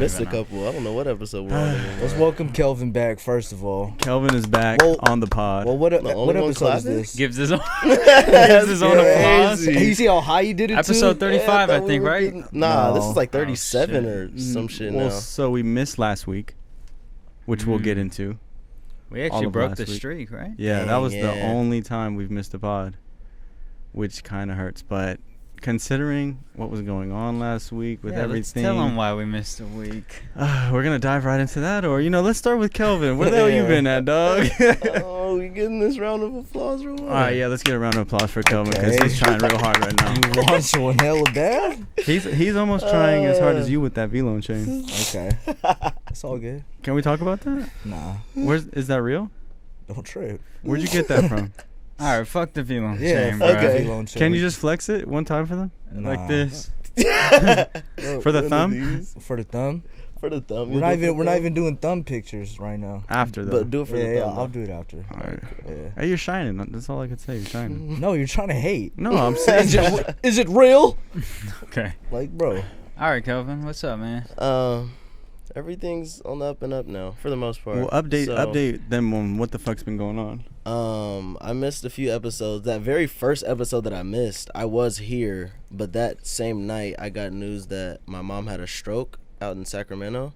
missed a couple. I don't know what episode we're on anymore. Let's welcome Kelvin back, first of all. Kelvin is back on the pod. Well, what episode is this? Gives his own applause. Hey, you see how high you did it Episode too? 35, I think, right? Nah, this is like 37 or some shit now. So we missed last week, which we'll get into. We actually broke the streak, right? Yeah, that was the only time we've missed a pod, which kind of hurts. But considering what was going on last week with everything. Let's tell them why we missed a week. We're going to dive right into that. Or, let's start with Kelvin. Where the hell you been at, dog? Oh, we getting this round of applause or what? All right, yeah, let's get a round of applause for Kelvin because he's trying real hard right now. You launched one hella bad? He's almost trying as hard as you with that V-Lone chain. Okay. It's all good. Can we talk about that? Nah. Is that real? Don't trip. Where'd you get that from? All right, fuck the V-Lone Yeah, chain, fuck bro. the V-Lone chain. Can you just flex it one time for them? Nah. Like this? For For the thumb? For the thumb? For the thumb. We're not even doing thumb pictures right now. After though. But do it for the thumb. Yeah, I'll do it after. All right. Yeah. Hey, you're shining. That's all I could say. You're shining. No, you're trying to hate. No, I'm saying. Is it real? Okay. Like, bro. All right, Kelvin, what's up, man? Everything's on the up and up now, for the most part. Well, update them on what the fuck's been going on. I missed a few episodes. That very first episode that I missed, I was here, but that same night I got news that my mom had a stroke out in Sacramento.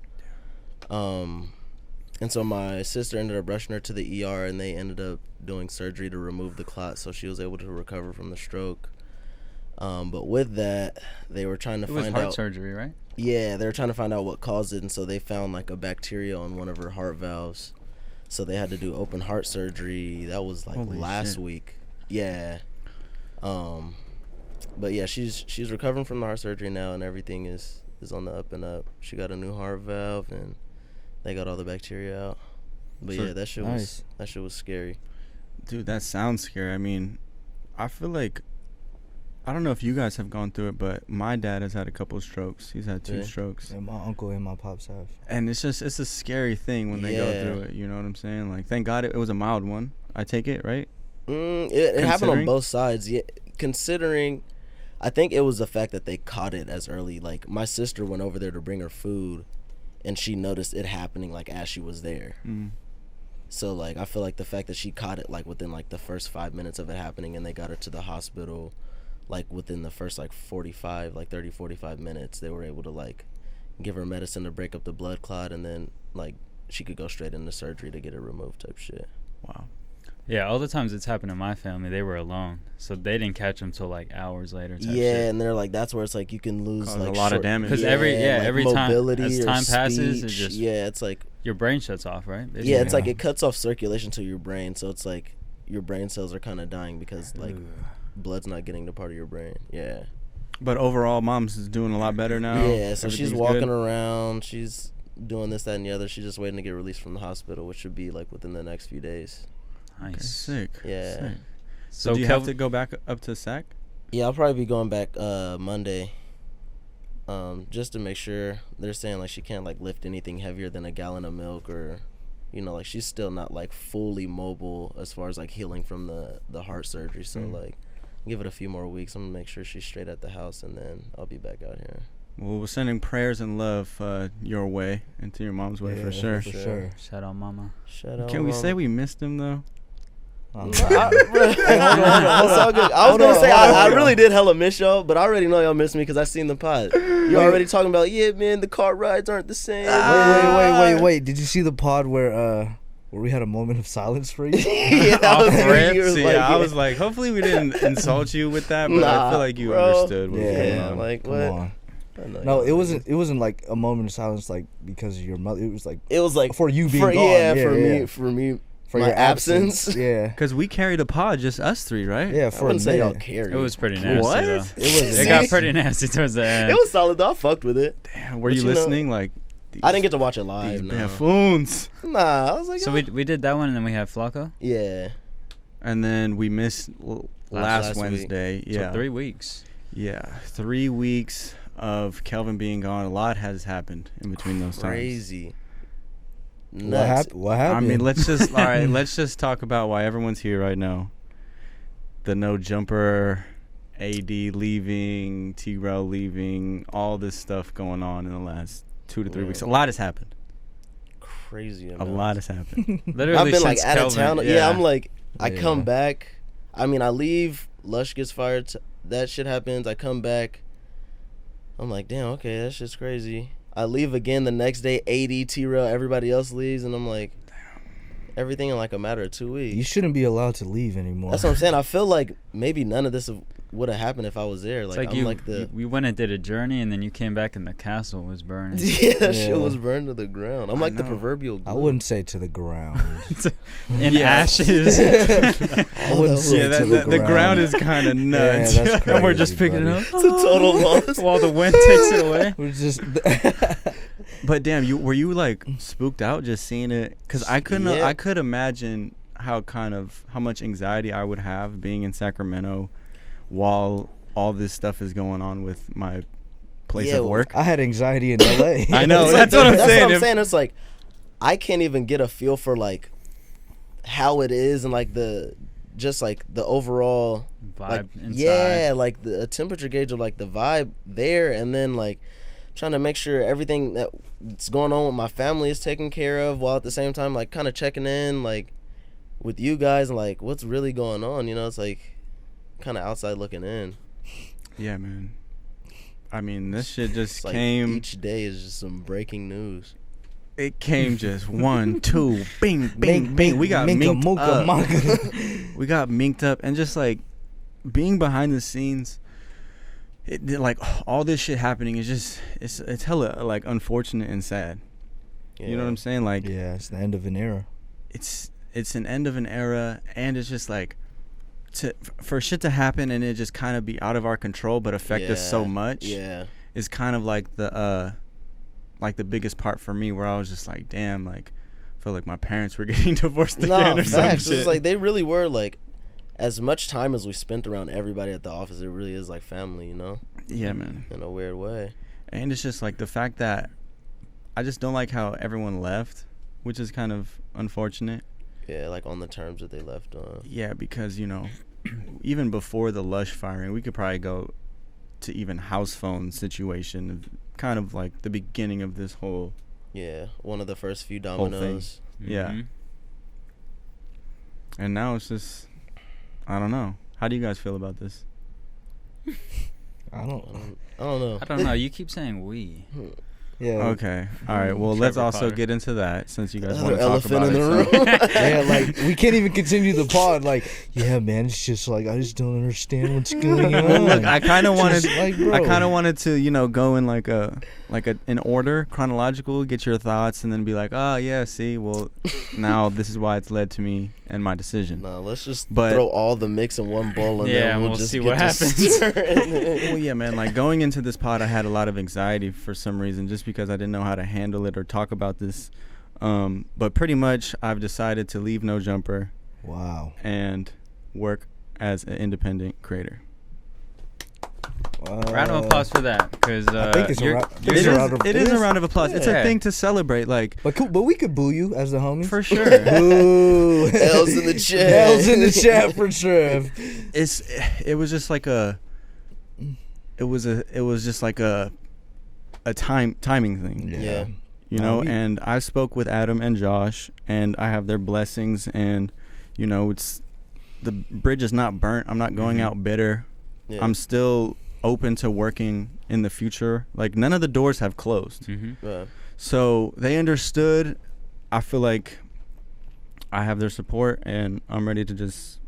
And so my sister ended up rushing her to the ER, and they ended up doing surgery to remove the clot, so she was able to recover from the stroke. But with that, they were trying to find out. It was heart surgery, right? Yeah, they were trying to find out what caused it, and so they found like a bacteria on one of her heart valves. So they had to do open heart surgery. That was like last week. Yeah. But yeah, she's recovering from the heart surgery now, and everything is on the up and up. She got a new heart valve, and they got all the bacteria out. But yeah, that shit was scary. Dude, that sounds scary. I mean, I feel like, I don't know if you guys have gone through it, but my dad has had a couple of strokes. He's had 2 strokes. And my uncle and my pops have. And it's a scary thing when they go through it. You know what I'm saying? Like, thank God it was a mild one. I take it, right? It happened on both sides. Yeah, considering, I think it was the fact that they caught it as early. Like, my sister went over there to bring her food, and she noticed it happening, like, as she was there. So, like, I feel like the fact that she caught it, like, within, like, the first 5 minutes of it happening, and they got her to the hospital, like, within the first, like, 30, 45 minutes, they were able to, like, give her medicine to break up the blood clot, and then, like, she could go straight into surgery to get it removed type shit. Wow. Yeah, all the times it's happened in my family, they were alone, so they didn't catch them till like hours later. Type shit. And they're like, that's where it's like you can lose like a lot of damage. Because every time as time passes, it just it's like your brain shuts off, right? Basically. Yeah, it's like it cuts off circulation to your brain, so it's like your brain cells are kind of dying because like blood's not getting to part of your brain. Yeah. But overall, mom's is doing a lot better now. Yeah, so she's walking around, she's doing this, that, and the other. She's just waiting to get released from the hospital, which should be like within the next few days. Nice. Okay, sick. Yeah. Sick. So do you have to go back up to SAC? Yeah, I'll probably be going back Monday. Just to make sure. They're saying like she can't like lift anything heavier than a gallon of milk, or like she's still not like fully mobile as far as like healing from the heart surgery. So like give it a few more weeks. I'm gonna make sure she's straight at the house, and then I'll be back out here. Well, we're sending prayers and love your way and to your mom's way for sure. For sure. Shout out, mama. Shout out. Can we say we missed him though? It's all good. I was gonna say I really did hella miss y'all, but I already know y'all missed me because I seen the pod. You already talking about man, the car rides aren't the same. Wait. Did you see the pod where we had a moment of silence for you? Yeah, that was I was like, hopefully we didn't insult you with that, but I feel like you understood what was going on. Like Come what? on. No, it wasn't like a moment of silence like because of your mother. It was like for you being gone. For me. For my your absence. Yeah. Because we carried a pod, just us 3, right? Yeah, I wouldn't say y'all carried. It was pretty nasty. What? Though. It got pretty nasty towards the end. It was solid though. I fucked with it. Damn, were you listening? Like, I didn't get to watch it live. These buffoons. Nah, I was like, so we did that one, and then we had Flacco. Yeah. And then we missed last Wednesday. Week. Yeah. So 3 weeks. Yeah, 3 weeks of Kelvin being gone. A lot has happened in between those times. Crazy. What happened? I mean, let's just talk about why everyone's here right now. The no jumper, AD leaving, T-Rail leaving, all this stuff going on in the last 2 to 3 weeks. A lot has happened. Crazy amount. A lot has happened. Literally, I've been like out Kelvin, of town. Yeah, I'm like, I come back. I mean, I leave. Lush gets fired. That shit happens. I come back. I'm like, damn, okay, that shit's crazy. I leave again the next day. 80 T-Rail, everybody else leaves, and I'm like, everything in like a matter of 2 weeks. You shouldn't be allowed to leave anymore. That's what I'm saying. I feel like maybe none of this would have happened if I was there. Like, we went and did a journey, and then you came back and the castle was burning. Shit was burned to the ground. I'm like the proverbial glue. I wouldn't say to the ground. In ashes. I wouldn't say to the ground. The ground is kind of nuts. Yeah, that's crazy, and we're just picking it up. It's a total loss. While the wind takes it away. We're just. But damn, were you like spooked out just seeing it? Because I could imagine how much anxiety I would have being in Sacramento while all this stuff is going on with my place of work. I had anxiety in LA. I know. That's what I'm saying. That's what I'm saying. It's like I can't even get a feel for like how it is and like the overall vibe inside. Yeah, like the temperature gauge of like the vibe there, and then like trying to make sure everything that's going on with my family is taken care of, while at the same time like kind of checking in like with you guys and like what's really going on. You know, it's like kind of outside looking in. Yeah, man. I mean, this shit just like came. Each day is just some breaking news. It came just 1, 2, bing, bing, bing. We got minked up. We got minked up, and just like being behind the scenes, like all this shit happening is just it's hella like unfortunate and sad. Yeah. You know what I'm saying? Like, yeah, it's the end of an era. It's an end of an era, and it's just like for shit to happen and it just kind of be out of our control but affect us so much. Yeah, is kind of like the biggest part for me, where I was just like, damn, like I feel like my parents were getting divorced again or some shit. It's like they really were like, as much time as we spent around everybody at the office, it really is like family, you know? Yeah, man. In a weird way. And it's just like the fact that I just don't like how everyone left, which is kind of unfortunate. Yeah, like on the terms that they left on. Yeah, because, you know, even before the Lush firing, we could probably go to even house phone situation, kind of like the beginning of this whole. Yeah, one of the first few dominoes. Mm-hmm. Yeah. And now it's just, I don't know. How do you guys feel about this? I don't know. I don't know. You keep saying we. Yeah. Okay. All right. Well, let's also get into that, since you guys want to talk elephant about in it. the room. Yeah, like we can't even continue the pod. Like, yeah, man, it's just like I just don't understand what's going on. Look, I kind of wanted to, you know, go in like an order, chronological, get your thoughts, and then be like, oh yeah, see, well, now this is why it's led to me and my decision. No, let's just throw all the mix in one bowl, and then we'll just see what happens. Well, yeah, man. Like going into this pod, I had a lot of anxiety for some reason, just because I didn't know how to handle it or talk about this. But pretty much, I've decided to leave No Jumper. Wow. And work as an independent creator. Round of applause for that, because I think it's it is a round of applause. Yeah. It's a thing to celebrate, like. But we could boo you as the homies for sure. Boo. L's in the chat. L's in the chat for Trev. It was just like a timing thing. Yeah. You know, and I spoke with Adam and Josh, and I have their blessings, and you know, it's the bridge is not burnt. I'm not going out bitter. Yeah. I'm still open to working in the future. Like, none of the doors have closed. Mm-hmm. Yeah. So they understood. I feel like I have their support, and I'm ready to just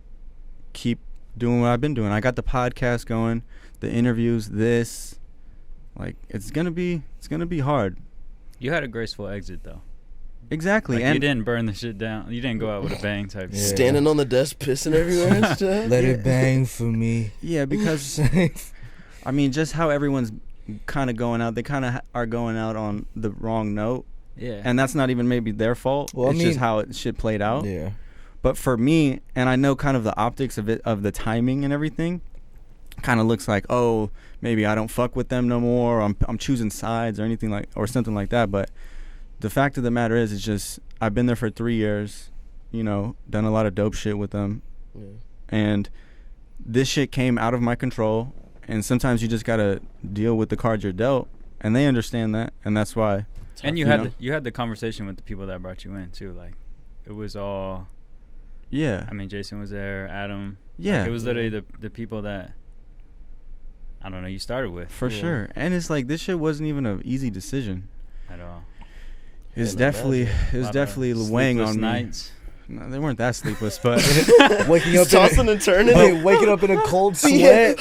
keep doing what I've been doing. I got the podcast going, the interviews, this. Like, it's gonna be hard. You had a graceful exit, though. Exactly. Like, and you didn't burn the shit down. You didn't go out with a bang type shit. Standing on the desk, pissing everywhere and stuff. Let it bang for me. Yeah, because I mean, just how everyone's kind of going out, they kind of are going out on the wrong note. Yeah. And that's not even maybe their fault. Well, it's just how shit played out. Yeah. But for me, and I know kind of the optics of it, of the timing and everything, kind of looks like, oh, maybe I don't fuck with them no more, or I'm choosing sides or anything like, or something like that. But the fact of the matter is, it's just, I've been there for 3 years, you know, done a lot of dope shit with them. Yeah. And this shit came out of my control. And sometimes you just got to deal with the cards you're dealt. and they understand that, and that's why. And you had the conversation with the people that brought you in too. Like, it was all. Yeah. I mean, Jason was there, Adam. Yeah. Like, it was literally the people that, I don't know, you started with. For sure. And it's like, this shit wasn't even an easy decision. At all. It's definitely weighing on nights. me. No, they weren't that sleepless, but waking up tossing and turning, waking up in a cold sweat.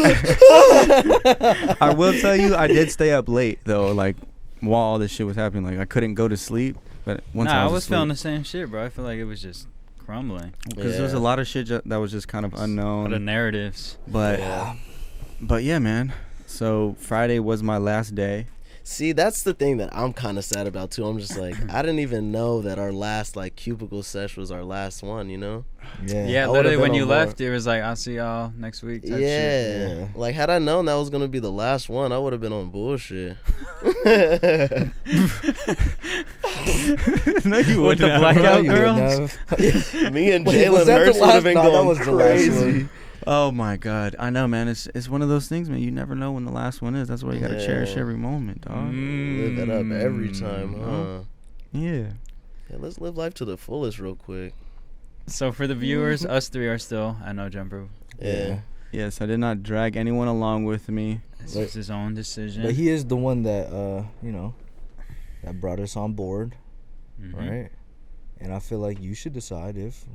I will tell you, I did stay up late though, like while all this shit was happening. Like I couldn't go to sleep, but once I was feeling the same shit, bro. I feel like it was just crumbling because there was a lot of shit that was just kind of unknown. A lot of narratives, but yeah, man. So Friday was my last day. See, that's the thing that I'm kind of sad about too. I'm just like, I didn't even know that our last like cubicle sesh was our last one, you know? Yeah, literally when you left, it was like, I'll see y'all next week type shit. Like, had I known that was going to be the last one, I would have been on bullshit. No, you wouldn't. The blackout girls? Me and Jalen Hurst would have been going crazy. Oh my God, I know, man. It's one of those things, man. You never know when the last one is. That's why you gotta cherish every moment, dog. Live it up every time, huh? Yeah. Let's live life to the fullest, real quick. So for the viewers, us three are still at No Jumper. Yeah. Yes, I did not drag anyone along with me. This was his own decision. But he is the one that that brought us on board, right? And I feel like you should decide if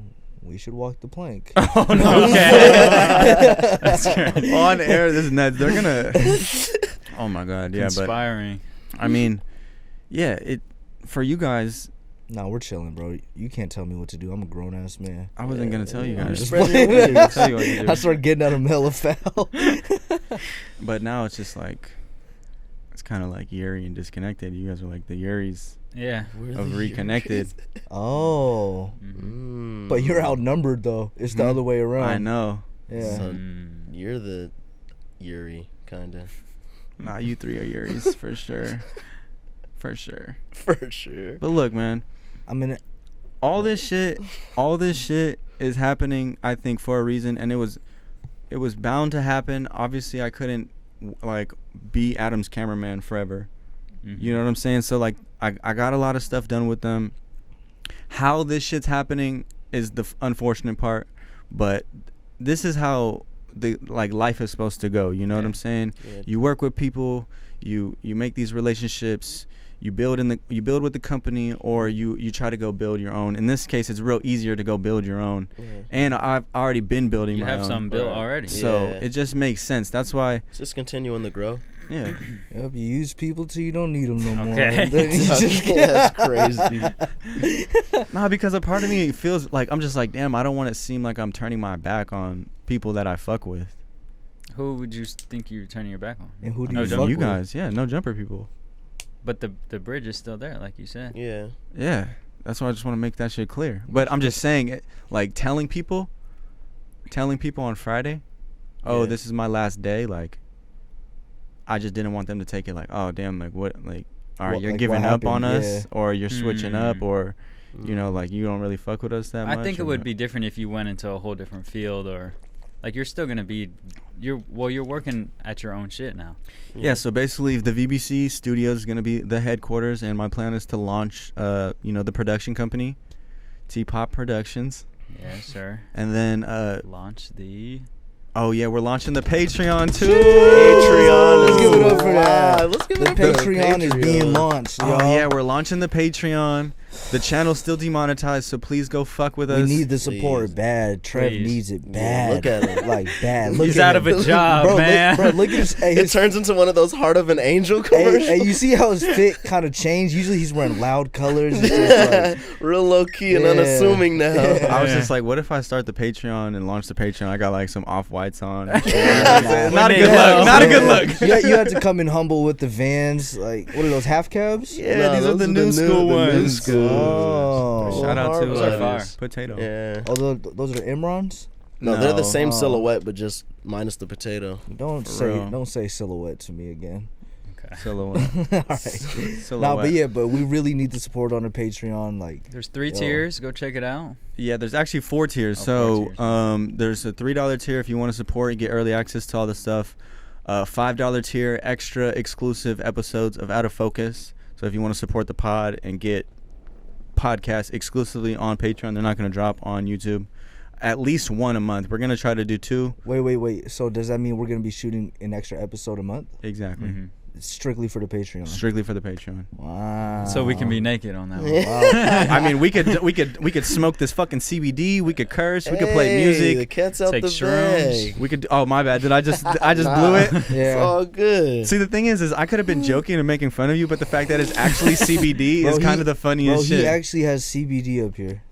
we should walk the plank. Oh no! That's on air, this nuts. They're gonna. Oh my God! Yeah, inspiring. But I mean, yeah. It for you guys. Nah, we're chilling, bro. You can't tell me what to do. I'm a grown ass man. I wasn't gonna tell you guys. I started getting out of hella foul. But now it's just like, it's kind of like Yuri and Disconnected. You guys are like the Yuris. Yeah, of Reconnected. Oh, but you're outnumbered though. It's the other way around. I know. Yeah, so you're the Yuri, kinda. Nah, you three are Yuris for sure. For sure. But look, man. I mean, all this shit is happening, I think, for a reason, and it was bound to happen. Obviously, I couldn't like be Adam's cameraman forever. You know what I'm saying? So like I got a lot of stuff done with them. How this shit's happening is the unfortunate part, but this is how the like life is supposed to go. You know what I'm saying? Yeah. You work with people, you make these relationships, you build with the company, or you try to go build your own. In this case, it's real easier to go build your own. And I've already been building my own. You have some built already. So it just makes sense. That's why just continuing to grow. Yeah. Yep, you use people till you don't need them no more. That's crazy. Nah, because a part of me feels like I'm just like, damn, I don't want to seem like I'm turning my back on people that I fuck with. Who would you think you're turning your back on? And who do you fuck you with? guys, yeah, No Jumper people. But the bridge is still there, like you said. Yeah. Yeah. That's why I just want to make that shit clear. But I'm just saying it, like telling people on Friday, this is my last day, like I just didn't want them to take it like, oh damn, like what, like, all right, you're giving up on us, or you're switching up, or you know, like you don't really fuck with us that much. I think it would be different if you went into a whole different field, or like you're still gonna be, you're working at your own shit now. Yeah. So basically, the VBC studio is gonna be the headquarters, and my plan is to launch, the production company, T-Pop Productions. Yes, sir. And then launch the. Oh yeah, we're launching the Patreon too. Patreon. Let's give it up for that. Let's give the it up for Patreon is being launched. Oh yeah, we're launching the Patreon. The channel's still demonetized, so please go fuck with us. We need the support bad. Trev needs it bad. Look at it, like bad. He's out of a job, bro, man. Look at his. Hey, it turns into one of those Heart of an Angel commercials. Hey, you see how his fit kind of changed? Usually he's wearing loud colors. And just like, real low key and unassuming now. I was just like, what if I start the Patreon and launch the Patreon? I got like some off-whites on. Not a good look. Not a good look. You had to come in humble with the Vans. Like, what are those, half cabs? Yeah, these are the new school ones. Oh. Shout out to Potato. Yeah. Oh, those are Imrans? No, they're the same silhouette, but just minus the potato. Don't say silhouette to me again. Okay. Silhouette. All right. Silhouette. But we really need the support on the Patreon. Like, there's 3 tiers. Go check it out. Yeah, there's actually 4 tiers. There's a $3 tier if you want to support. You get early access to all the stuff. $5 tier, extra exclusive episodes of Out of Focus. So if you want to support the pod and get podcasts exclusively on Patreon, they're not going to drop on YouTube. At least one a month. We're going to try to do 2. Wait. So does that mean we're going to be shooting an extra episode a month? Exactly. Mm-hmm. Strictly for the Patreon. Strictly for the Patreon. Wow. So we can be naked on that one. Wow. I mean, we could smoke this fucking CBD. We could curse. We could play music. The cat's out Take the shrooms. bag. We could. Oh, my bad. Did I just blew it? It's Yeah. all good. See, the thing is I could have been joking and making fun of you, but the fact that it's actually CBD is kind of the funniest shit. He actually has CBD up here.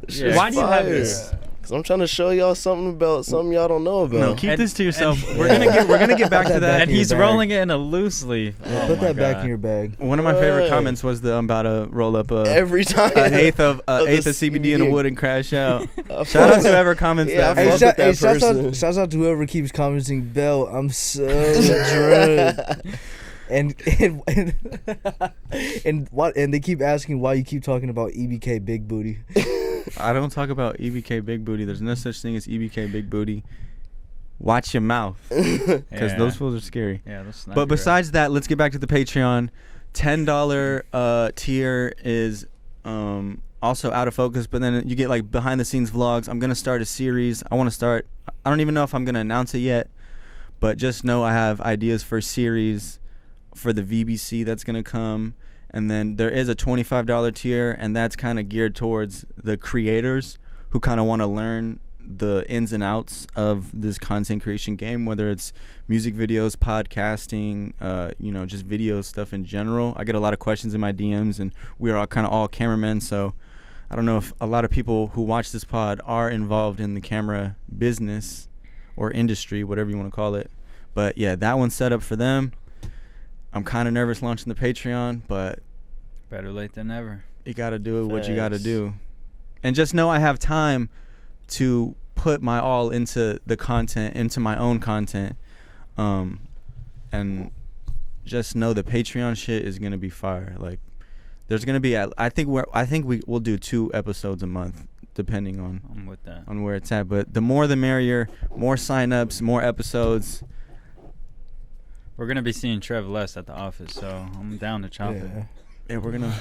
Yeah. Why do you have this? Because I'm trying to show y'all something about something y'all don't know about. No, keep And- this to yourself. We're gonna get back to that. And he's rolling it in a loose leaf. Oh Put my that back God. in your bag. One of my favorite Right. comments was the I'm about to roll up Every time. an eighth of the CBD in the CBD. wood and crash out. I Shout out fuck- to whoever comments Yeah, that. I Hey, fuck with that shouts person. out to whoever keeps commenting, Bell, I'm so drunk. And they keep asking why you keep talking about EBK big booty. I don't talk about EBK big booty. There's no such thing as EBK big booty. Watch your mouth, because Yeah. those fools are scary. Yeah, that's not But good. besides that, let's get back to the Patreon. $10 tier is also Out of Focus, but then you get like behind the scenes vlogs. I'm gonna start a series. I don't even know if I'm gonna announce it yet, but just know I have ideas for a series for the VBC that's gonna come. And then there is a $25 tier, and that's kind of geared towards the creators who kind of want to learn the ins and outs of this content creation game, whether it's music videos, podcasting, just video stuff in general. I get a lot of questions in my DMs, and we are all cameramen, so I don't know if a lot of people who watch this pod are involved in the camera business or industry, whatever you want to call it. But yeah, that one's set up for them. I'm kind of nervous launching the Patreon, but better late than never. you got to do what you got to Facts. do. And just know I have time to put my all into the content, into my own content. And just know the Patreon shit is going to be fire. Like, there's going to be, I think we'll do 2 episodes a month, depending I'm with that. on where it's at. But the more the merrier, more signups, more episodes. We're gonna be seeing Trev less at the office, so I'm down to chop it. Yeah, we're gonna,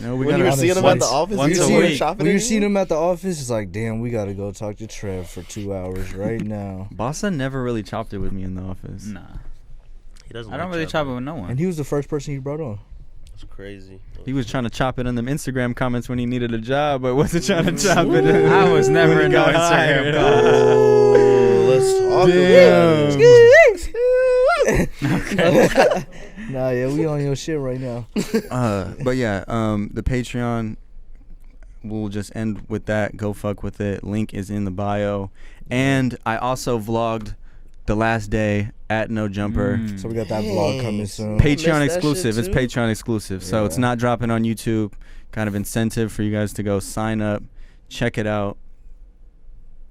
we When gotta you were seeing him at the once- office, once you a see him week. shopping. When you're seeing him at the office, it's like, damn, we gotta go talk to Trev for 2 hours right now. Bossa never really chopped it with me in the office. Nah, He doesn't. I don't like really chop it chopping. with no one. And he was the first person you brought on. It's crazy. He was trying to chop it in them Instagram comments when he needed a job, but wasn't trying to chop it in. I was never when he in no got Instagram hired. Oh, let's talk Damn. about it. Nah, yeah, we on your shit right now. But yeah, the Patreon, we'll just end with that. Go fuck with it. Link is in the bio. And I also vlogged the last day at No Jumper. So we got that vlog coming soon. missed Patreon that exclusive. shit It's too? Patreon exclusive. So it's Yeah. not dropping on YouTube. Kind of incentive for you guys to go sign up, check it out.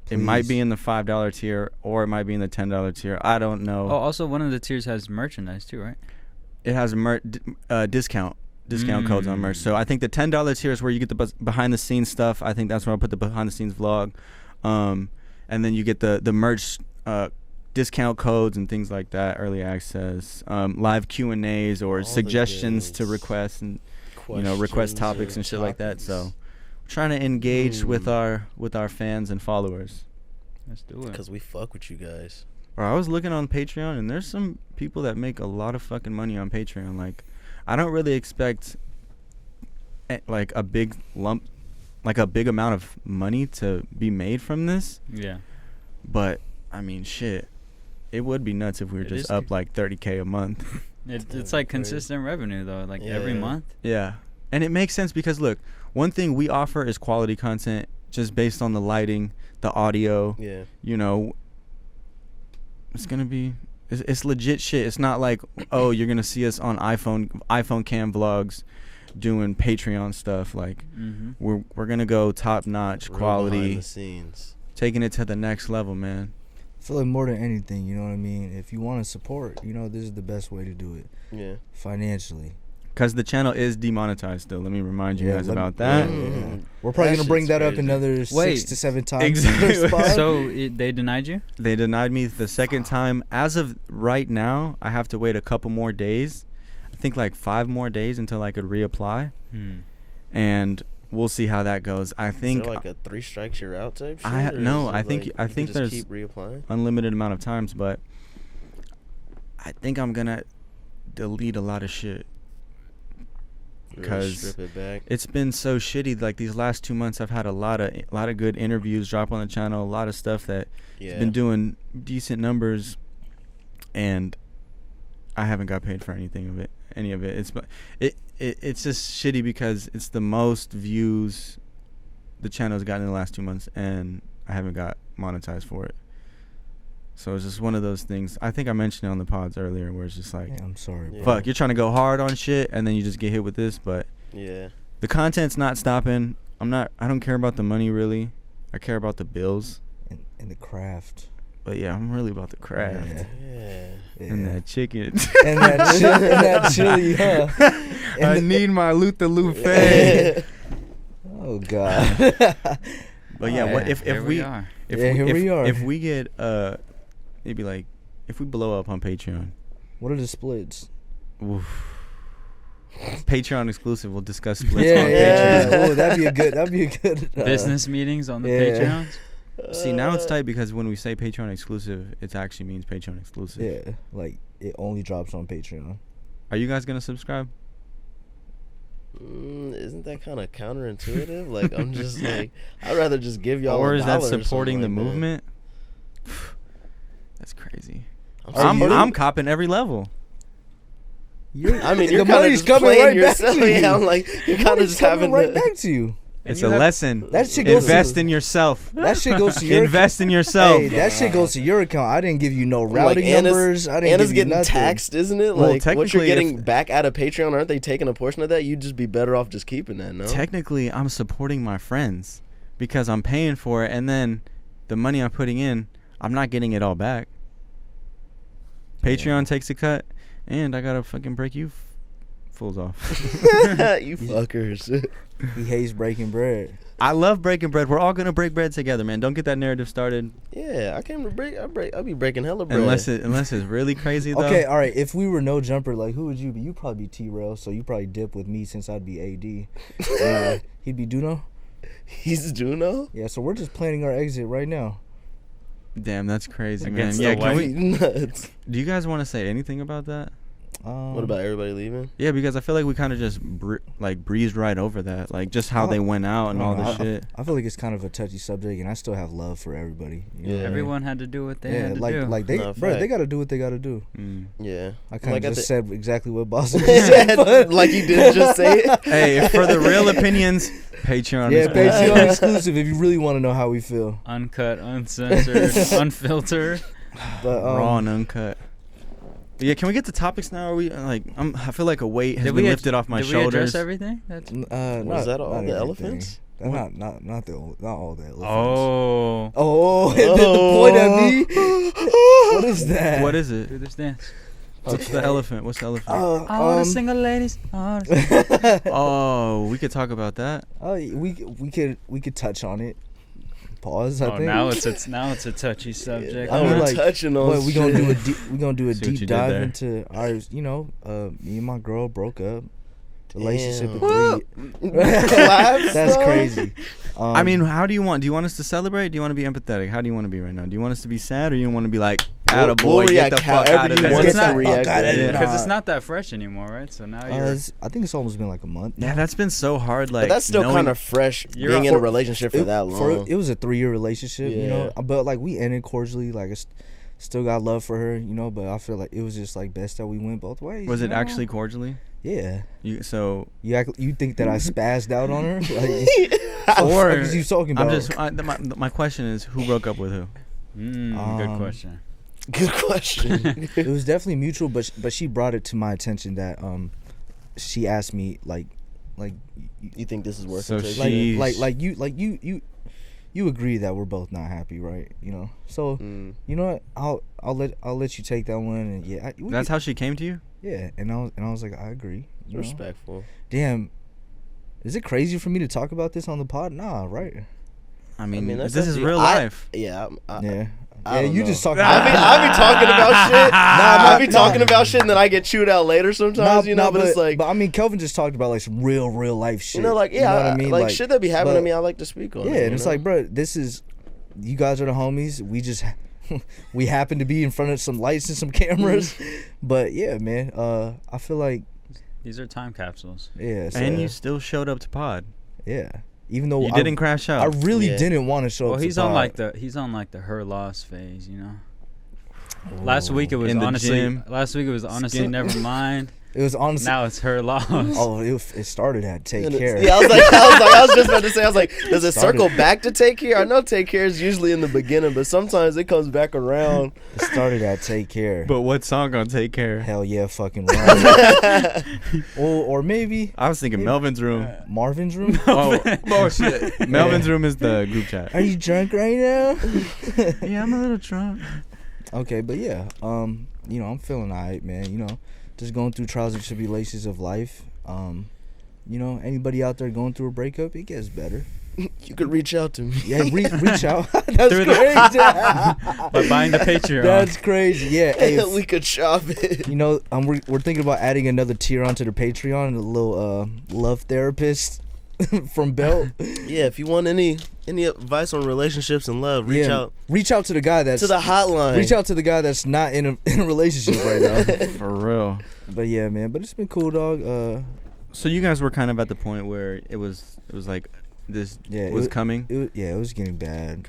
It might be Please. in the $5 tier, or it might be in the $10 tier. I don't know. Oh, also one of the tiers has merchandise too, right? It has discount codes on merch. So I think the $10 tier is where you get the behind the scenes stuff. I think that's where I'll put the behind the scenes vlog. And then you get the merch discount codes and things like that, early access, live Q&As or All the suggestions to goods. request and request Questions topics or and shit like that. topics. So we're trying to engage with our fans and followers. Let's do it. Because we fuck with you guys. Bro, I was looking on Patreon, and there's some people that make a lot of fucking money on Patreon. Like, I don't really expect like a big amount of money to be made from this. Yeah. But I mean, shit, it would be nuts if we were It just is up like $30K a month. It's like consistent revenue though, like every Yeah. month. Yeah, and it makes sense because look, one thing we offer is quality content, just based on the lighting, the audio. Yeah. It's gonna be it's legit shit. It's not like, oh, you're gonna see us on iPhone cam vlogs doing Patreon stuff. Like, Mm-hmm. we're gonna go top notch Real quality, behind the scenes. taking it to the next level, man. I feel like more than anything, you know what I mean? If you want to support, this is the best way to do it. Yeah. Financially. Because the channel is demonetized still. Let me remind you guys about that. Yeah. We're probably going to bring that up another 6 to 7 times. Exactly. So they denied you? They denied me the second time. As of right now, I have to wait a couple more days. I think like 5 more days until I could reapply. And we'll see how that goes. I think is there like a 3 strikes you're out type shit? I think there's keep reapplying? unlimited amount of times, but I think I'm going to delete a lot of shit. Because it's been so shitty. Like these last 2 months, I've had a lot of good interviews drop on the channel. A lot of stuff that has been doing decent numbers, and I haven't got paid for any of it. It's just shitty because it's the most views the channel's gotten in the last 2 months, and I haven't got monetized for it. So it's just one of those things. I think I mentioned it on the pods earlier where it's just like, I'm sorry. Fuck, you're trying to go hard on shit and then you just get hit with this, but the content's not stopping. I don't care about the money really. I care about the bills and the craft. But yeah, I'm really about the craft. And that chicken. and that chili, huh? I need my Luther Lufe. Oh God. But yeah, what if we get maybe like if we blow up on Patreon, what are the splits? Oof. Patreon exclusive. We'll discuss splits on Patreon. Oh, that'd be a good business meetings on the Patreons. See, now it's tight because when we say Patreon exclusive, it actually means Patreon exclusive. Yeah, like it only drops on Patreon. Are you guys gonna subscribe? Isn't that kind of counterintuitive? Like I'm just like I'd rather just give y'all. Or is that supporting the movement? That's crazy. I'm copping every level. You're kind of just playing right yourself. Yeah, I'm like you're kind of just having right back to you. It's a lesson. That shit goes invest in yourself. That shit goes to your invest in yourself. Hey, that shit goes to your account. I didn't give you no routing numbers. I didn't give you getting nothing. taxed, isn't it? Well, like what you're getting back out of Patreon, aren't they taking a portion of that? You'd just be better off just keeping that. No. Technically, I'm supporting my friends because I'm paying for it, and then the money I'm putting in, I'm not getting it all back. Patreon takes a cut, and I gotta fucking break you fools off. You fuckers. He hates breaking bread. I love breaking bread. We're all gonna break bread together, man. Don't get that narrative started. Yeah, I came to break. I'll be breaking hella bread. Unless it's really crazy though. Okay, all right. If we were no jumper, like who would you be? You'd probably be T-Rail, so you probably dip with me since I'd be AD. He'd be Duno. He's Duno. Yeah, so we're just planning our exit right now. Damn, that's crazy, man. Against Yeah, the can we? Nuts. Do you guys want to say anything about that? What about everybody leaving? Yeah, because I feel like we kind of just breezed right over that, like just how they went out and all this shit. I feel like it's kind of a touchy subject, and I still have love for everybody. You know? Everyone had to do what they had to do. Like they got to do what they got to do. Yeah, I kind of just said exactly what Boss said, like you did just say it. Hey, for the real opinions, Patreon. Yeah, Patreon exclusive. If you really want to know how we feel, uncut, uncensored, unfiltered, but raw and uncut. Yeah, can we get to topics now? Are we like? I feel like a weight has been lifted off my shoulders. Did we address everything? Was that all the elephants? Not all the elephants. Oh, and then the point at me. What is that? What is it? Do this dance. What's the elephant? What's the elephant? All the single ladies. Oh, we could talk about that. Oh, we could touch on it. Pause. I think. Now it's a touchy subject. I'm like touching on. What, we gonna do a deep dive into our. Me and my girl broke up. Relationship of 3. That's crazy. I mean, how do you want? Do you want us to celebrate? Do you want to be empathetic? How do you want to be right now? Do you want us to be sad, or you want to be like, "Attaboy, get the fuck out of there"? Because it's not that fresh anymore, right? So now you're. I think it's almost been like a month. Yeah, that's been so hard. Like, but that's still kind of fresh. Being in a relationship for that long. It was a 3-year relationship, But like we ended cordially. Like I still got love for her, But I feel like it was just like best that we went both ways. Was it actually cordially? Yeah. You think that I spazzed out on her? Like, or what are you talking about? My question is, who broke up with who? Good question. Good question. It was definitely mutual, but she brought it to my attention that she asked me like you think this is worth so it? Like you you agree that we're both not happy, right? You know, so you know what? I'll let you take that one, and yeah, that's how she came to you. Yeah, and I was like, I agree. Respectful. Damn, is it crazy for me to talk about this on the pod? Nah, right? I mean this is real life. Yeah, you just talking. I be talking about shit. I be talking about shit, and then I get chewed out later sometimes. But it's like. But I mean, Kelvin just talked about like some real life shit. You know, like, yeah, you know what I mean? Like shit that be happening to me, I like to speak on. Yeah, and it's like, bro, this is, you guys are the homies. We just, we happen to be in front of some lights and some cameras, but yeah, man. I feel like these are time capsules. Yeah, so, and you still showed up to pod. Yeah. Even though you didn't crash out. I really didn't want to show up. Well, he's on like the her loss phase, you know. Last week it was honestly never mind. It was honestly. Now it's her loss. Oh, it started at take care. Yeah, I was just about to say, I was like, does it circle back to take care? I know take care is usually in the beginning, but sometimes it comes back around. It started at take care. But what song on take care? Hell yeah, fucking right. or maybe I was thinking Melvin's room. Marvin's room. Oh shit. Melvin's room is the group chat. Are you drunk right now? Yeah, I'm a little drunk. Okay, but yeah, you know, I'm feeling alright, man. You know, just going through trials and tribulations of life. You know, anybody out there going through a breakup, it gets better. You could reach out to me. Yeah, reach out. That's crazy. By buying the Patreon. That's crazy. Yeah, hey, we could shop it. You know, we're thinking about adding another tier onto the Patreon, a little love therapist from Belt. Yeah, if you want any advice on relationships and love, reach out. Reach out to the guy that's to the hotline. Reach out to the guy that's not in a relationship right now. For real. But yeah, man. But it's been cool, dog. So you guys were kind of at the point where it was like this was coming. It was getting bad.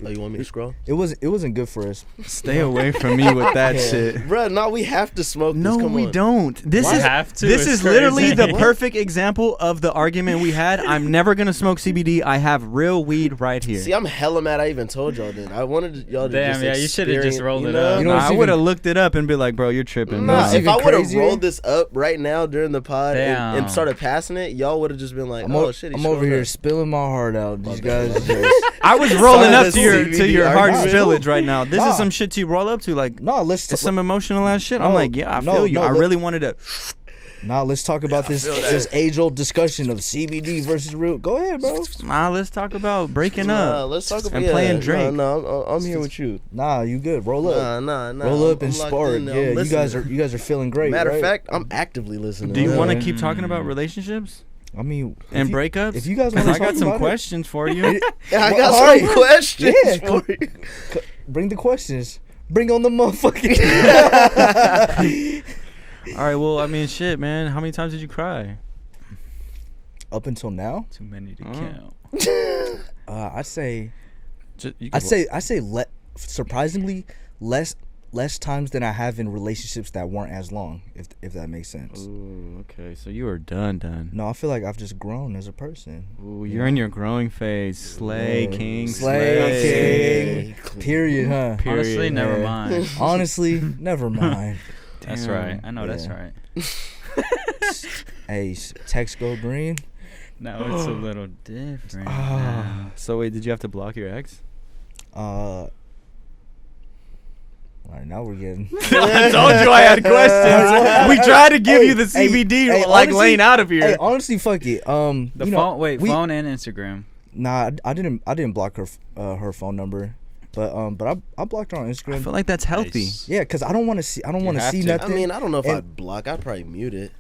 Oh, you want me to scroll? It wasn't good for us. Stay away from me with that shit, bro. No, we have to smoke. No, this. we don't. This is literally the perfect example of the argument we had. I'm never gonna smoke CBD. I have real weed right here. See, I'm hella mad. I even told y'all then. I wanted y'all to just you should have just rolled it up. You know, I would have looked it up and be like, bro, you're tripping. Nah, if I would have rolled this up right now during the pod and started passing it, y'all would have just been like, oh shit. I'm over here spilling my heart out. These guys. I was rolling up to your heart's village right now. This is some shit to roll up to. Like, it's some emotional ass shit. I'm like, yeah, I feel you. I really wanted to. Let's talk about this age-old discussion of CBD versus real. Go ahead, bro. Let's talk about breaking up. Let's talk about playing Drake. I'm here with you. You good. Roll up. Roll up and spark. Yeah, you guys are feeling great. Matter of fact, I'm actively listening. Do you want to keep talking about relationships? I mean, and breakups. If you guys want to, I got some questions for you. I got some questions for you. Bring the questions. Bring on the motherfucking. All right. Well, I mean, shit, man. How many times did you cry? Up until now, too many to count. I'd say. Surprisingly less times than I have in relationships that weren't as long, if that makes sense. Ooh, okay. So you are done. No, I feel like I've just grown as a person. Ooh, you're in your growing phase. Slay king. Period, huh? Period. Honestly, never mind. Honestly, never mind. That's right. I know that's right. Hey, text go green. No, it's a little different. So wait, did you have to block your ex? All right, now we're getting. I told you I had questions. We tried to give you the CBD, honestly, laying out of here. Hey, honestly, fuck it. Phone and Instagram. Nah, I didn't block her phone number, but I blocked her on Instagram. I feel like that's healthy. Nice. Yeah, cause I don't want to see nothing. I mean, I don't know if I'd block. I'd probably mute it.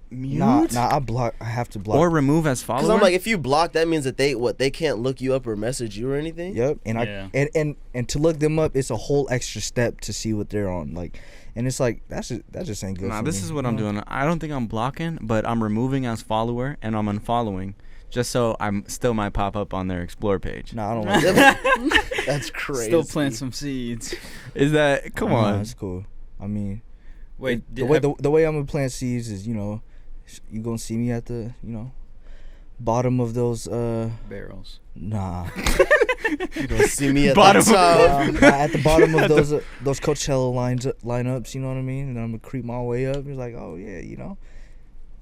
Mute? Nah, I have to block. Or remove as follower. Because I'm like, if you block, that means that they can't look you up or message you or anything. Yep, and and to look them up, it's a whole extra step to see what they're on. Like, and it's like that just ain't good. Nah, for this me. is what I'm doing. I don't think I'm blocking, but I'm removing as follower and I'm unfollowing, just so I'm still might pop up on their explore page. Nah, I don't like that. That's crazy. Still plant some seeds. Is that? Come on. That's cool. I mean, wait. The way I'm gonna plant seeds is, you know, you gonna see me at the, you know, bottom of those barrels. Nah. You gonna see me at bottom the top. At the bottom of those Coachella lineups, you know what I mean? And I'm gonna creep my way up. It's like, oh yeah, you know.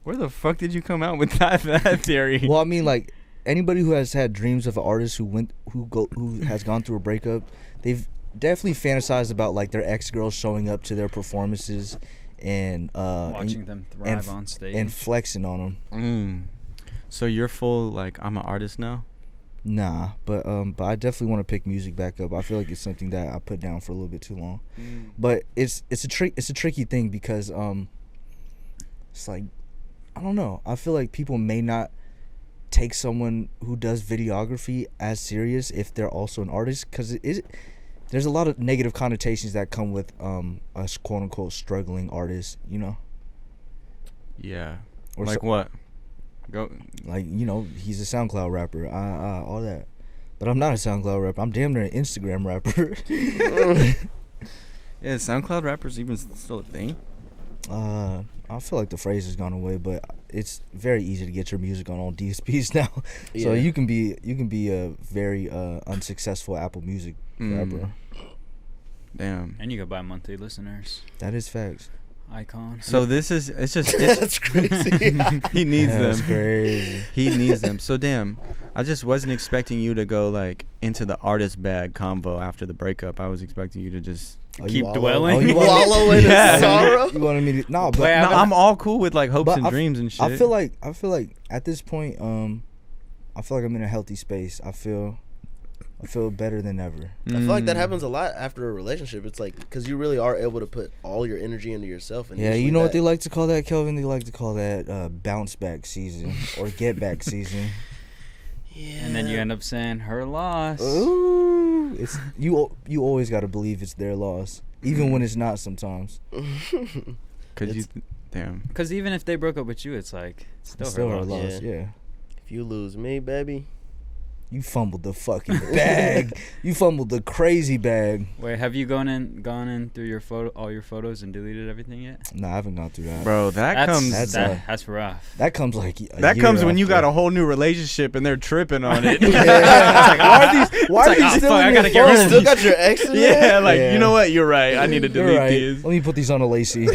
Where the fuck did you come out with that theory? Well, I mean, like, anybody who has had dreams of an artist who has gone through a breakup, they've definitely fantasized about like their ex-girls showing up to their performances and watching them thrive on stage and flexing on them. So you're full like I'm an artist now? Nah, but I definitely want to pick music back up. I feel like it's something that I put down for a little bit too long. But it's a tricky thing because it's like, I don't know. I feel like people may not take someone who does videography as serious if they're also an artist, because there's a lot of negative connotations that come with a quote unquote struggling artist, you know? Yeah. Or like what? Go. Like, you know, he's a SoundCloud rapper, all that. But I'm not a SoundCloud rapper. I'm damn near an Instagram rapper. Yeah, SoundCloud rappers even still a thing? I feel like the phrase has gone away, but it's very easy to get your music on all DSPs now. Yeah. So you can be a very unsuccessful Apple Music rapper. Damn. And you can buy monthly listeners. That is facts. Icon. So it's that's crazy. He needs them. That's crazy. He needs them. So damn, I just wasn't expecting you to go like into the artist bag combo after the breakup. I was expecting you to just keep dwelling. You wallow in sorrow. You wanted me to? No, but I'm all cool with like hopes and dreams and shit. I feel like at this point, I feel like I'm in a healthy space. I feel better than ever. I feel like that happens a lot after a relationship. It's like because you really are able to put all your energy into yourself. And yeah, you know what they like to call that, Kelvin? They like to call that bounce back season or get back season. Yeah. And then you end up saying her loss. Ooh, it's you always got to believe it's their loss, even when it's not sometimes. Because even if they broke up with you, it's like it's still her loss. Yeah. If you lose me, baby. You fumbled the fucking bag. You fumbled the crazy bag. Wait, have you gone in through all your photos and deleted everything yet? No, I haven't gone through that. Bro, that's rough. That comes like that comes when you got a whole new relationship and they're tripping on it. Yeah. Why are these still in your phone? You still got your ex in there? Yeah, you know what? You're right. I need to delete these. Let me put these on a Lacey. You're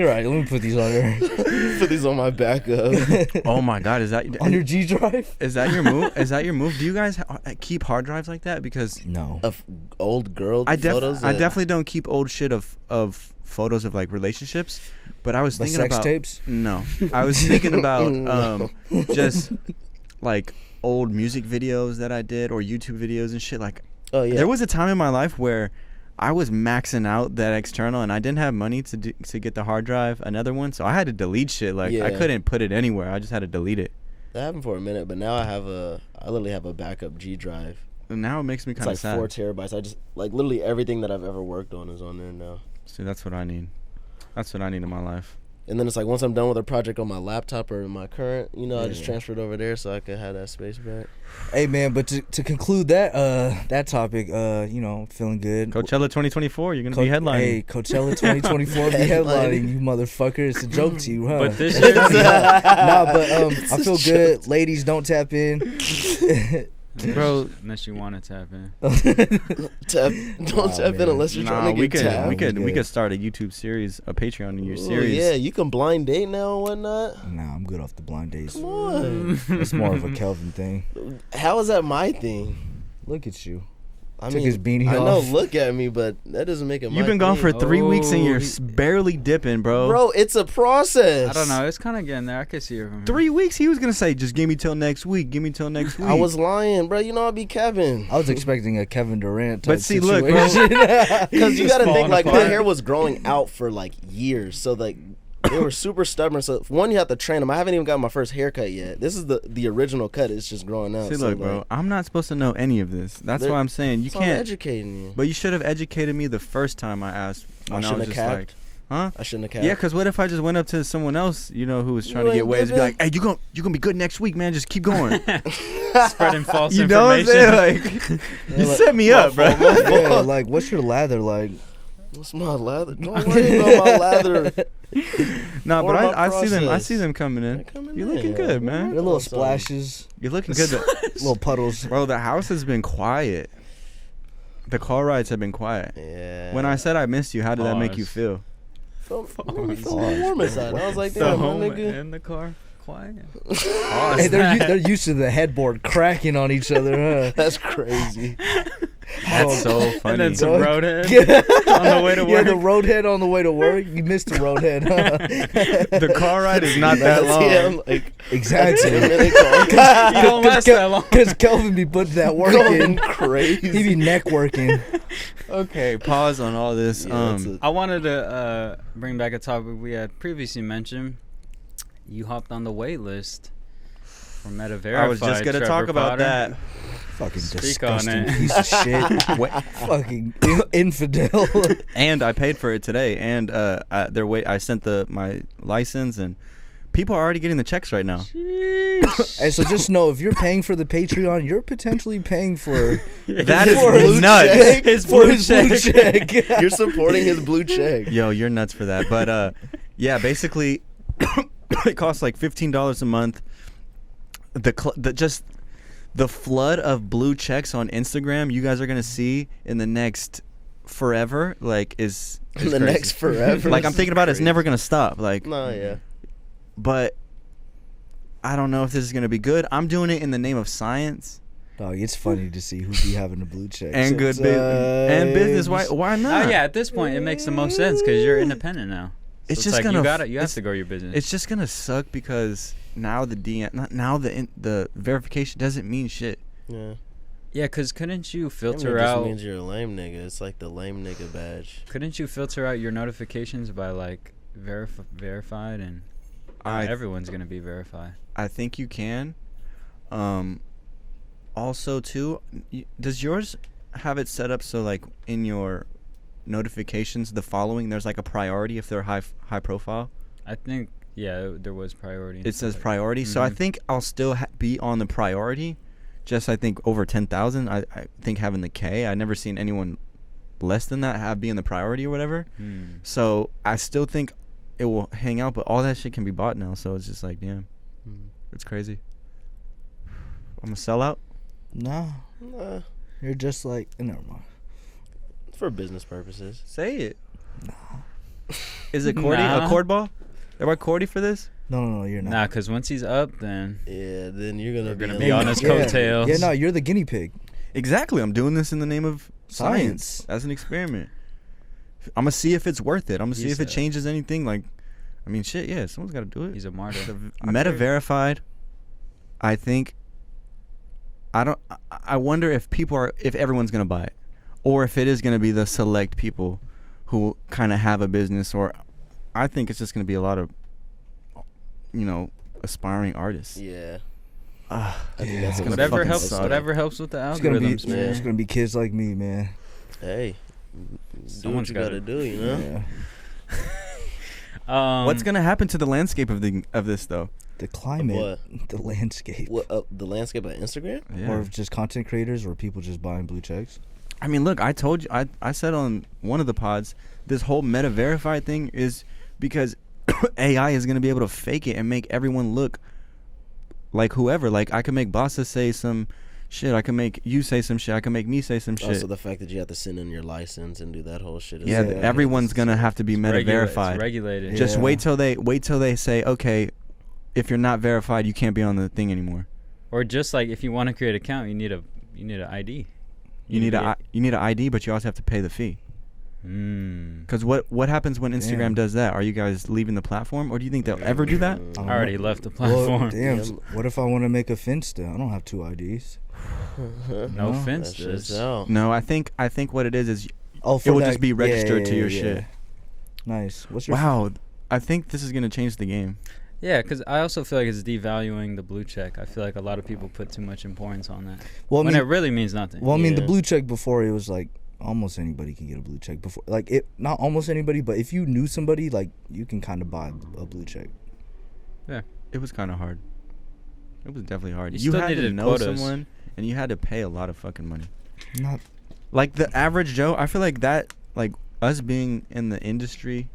right. Let me put these on her. Put these on my backup. Oh my God, is that on your G drive? Is that your move? Is that your move? Do you guys keep hard drives like that? Because no, of old girl photos. I definitely don't keep old shit of photos of like relationships. But I was thinking sex about tapes. No, I was thinking about just like old music videos that I did or YouTube videos and shit. Like, oh yeah, there was a time in my life where I was maxing out that external and I didn't have money to get the hard drive, another one, so I had to delete shit. Like I couldn't put it anywhere. I just had to delete it. That happened for a minute, but now I literally have a backup G drive. And now it makes me kind of sad. It's like 4 terabytes. I just like literally everything that I've ever worked on is on there now. See, that's what I need. That's what I need in my life. And then it's like once I'm done with a project on my laptop or my current, I just transferred over there so I could have that space back. Hey man, but to conclude that topic, feeling good. Coachella 2024, you're gonna be headlining. Hey, Coachella 2024 be headlining, you motherfucker. It's a joke to you, huh? But this year, I feel good. Ladies, don't tap in. Bro, unless you want to tap in. Tap in unless you're trying to get tapped. We could start a YouTube series, a Patreon New Year series. Yeah, you can blind date now and whatnot. Nah, I'm good off the blind dates. Come on. It's more of a Kelvin thing. How is that my thing? Look at you. I Took his beanie off. I know, look at me, but that doesn't make it my You've been gone thing. for 3 weeks and you're barely dipping, bro. Bro, it's a process. I don't know. It's kind of getting there. I could see it from 3 weeks? He was going to say, just give me till next week. Give me till next week. I was lying, bro. You know I'd be Kevin. I was expecting a Kevin Durant type But see, look, situation. Because you got to think, like, my hair was growing out for, like, years. So, like, they were super stubborn. So, one, you have to train them. I haven't even got my first haircut yet. This is the original cut. It's just growing out. See, look, bro, I'm not supposed to know any of this. That's why I'm saying you can't. I'm educating you. But you should have educated me the first time I asked. When I was just like, huh? I shouldn't have capped. Yeah, because what if I just went up to someone else, who was trying to get waves, be like, hey, you gonna be good next week, man. Just keep going. Spreading false information. You know what I'm saying? Like, you set me up, bro. Yeah, like, what's your lather like? What's my lather? Don't worry about my lather. No, but I see them coming in. You're looking good, man. They're little splashes. You're looking good. Little puddles. Bro, the house has been quiet. The car rides have been quiet. Yeah. When I said I missed you, how did that make you feel? Felt warm inside. I was like, damn, my nigga. In the car. quiet. Hey, they're used to the headboard cracking on each other, huh? That's crazy. That's so funny. And then some roadhead on the way to work. Yeah, the roadhead on the way to work. You missed the roadhead, huh? The car ride is not that long. Yeah, like, Exactly. You don't last that long. Because Kelvin be putting that work in. Crazy. He be neck working. Okay, pause on all this. I wanted to bring back a topic we had previously mentioned. You hopped on the wait list for Meta Verified. I was just gonna talk about that. Fucking Speak on disgusting it. piece of shit. Fucking infidel. And I paid for it today. And I sent my license, and people are already getting the checks right now. Hey, so just know, if you're paying for the Patreon, you're potentially paying for That for is nuts. His for blue his blue check. You're supporting his blue check. Yo, you're nuts for that. But yeah, basically, it costs like $15 a month. The flood of blue checks on Instagram you guys are gonna see in the next forever, like is The crazy. next forever. Like I'm thinking about it, it's never gonna stop. Like, No, yeah. but I don't know if this is gonna be good. I'm doing it in the name of science Dog, it's funny to see who be having the blue check. and good business and business. Why not? Oh yeah, at this point it makes the most sense because you're independent now. So It's just like gonna you have to grow your business. It's just gonna suck because now the verification doesn't mean shit. Yeah. Yeah, because couldn't you That filter just out? means you're a lame nigga. It's like the lame nigga badge. Couldn't you filter out your notifications by like verified and everyone's gonna be verified? I think you can. Also, too, does yours have it set up so like in your notifications, the following, there's like a priority if they're high profile? I think there was priority. It says priority, so I think I'll still be on the priority. Just I think over 10,000. I think having the K. I never seen anyone less than that be in the priority or whatever. So I still think it will hang out, but all that shit can be bought now. So it's just like, damn, it's crazy. I'm a sellout. Nah, you're just like, never mind. For business purposes. Say it. Nah. Is it Cordy? A cord ball? Am I Cordy for this? No, you're not. Nah, because once he's up, then Then you're gonna be on his coattails. Yeah, no, you're the guinea pig. Exactly. I'm doing this in the name of science as an experiment. I'm gonna see if it's worth it. I'm gonna see if it changes anything. Like, I mean, shit. Yeah, someone's got to do it. He's a martyr. Meta verified. I think. I wonder if everyone's gonna buy it, or if it is gonna be the select people who kind of have a business. Or I think it's just gonna be a lot of, aspiring artists. Yeah. I think that's gonna whatever fucking helps. suck. Whatever helps with the algorithms, man. It's gonna be kids like me, man. Hey, Someone's do what you gotta do, you know. Yeah. What's gonna happen to the landscape of this though? The climate, the landscape. What the landscape of Instagram? Yeah. Or just content creators, or people just buying blue checks. I mean, look, I told you, I said on one of the pods, this whole Meta verified thing is because AI is going to be able to fake it and make everyone look like whoever. Like, I can make bosses say some shit. I can make you say some shit. I can make me say some shit. Also, the fact that you have to send in your license and do that whole shit. Yeah, everyone's going to have to be Meta verified. It's regulated. Just wait till they say, okay, if you're not verified, you can't be on the thing anymore. Or just like if you want to create an account, you need an ID. You need an ID, but you also have to pay the fee. Because what happens when Instagram does that? Are you guys leaving the platform, or do you think they'll ever do that? I already left the platform. Well, damn. What if I want to make a Finsta? I don't have 2 IDs. No Finstas. No, I think what it is it will that, just be registered to your shit. Nice. What's your Wow, I think this is gonna change the game. Yeah, because I also feel like it's devaluing the blue check. I feel like a lot of people put too much importance on that. Well, when it really means nothing. Well, I mean, the blue check before, it was like almost anybody can get a blue check before. Like, not almost anybody, but if you knew somebody, like, you can kind of buy a blue check. Yeah, it was kind of hard. It was definitely hard. You had to know quotas. someone, and you had to pay a lot of fucking money. Not like the average Joe. I feel like that, like us being in the industry,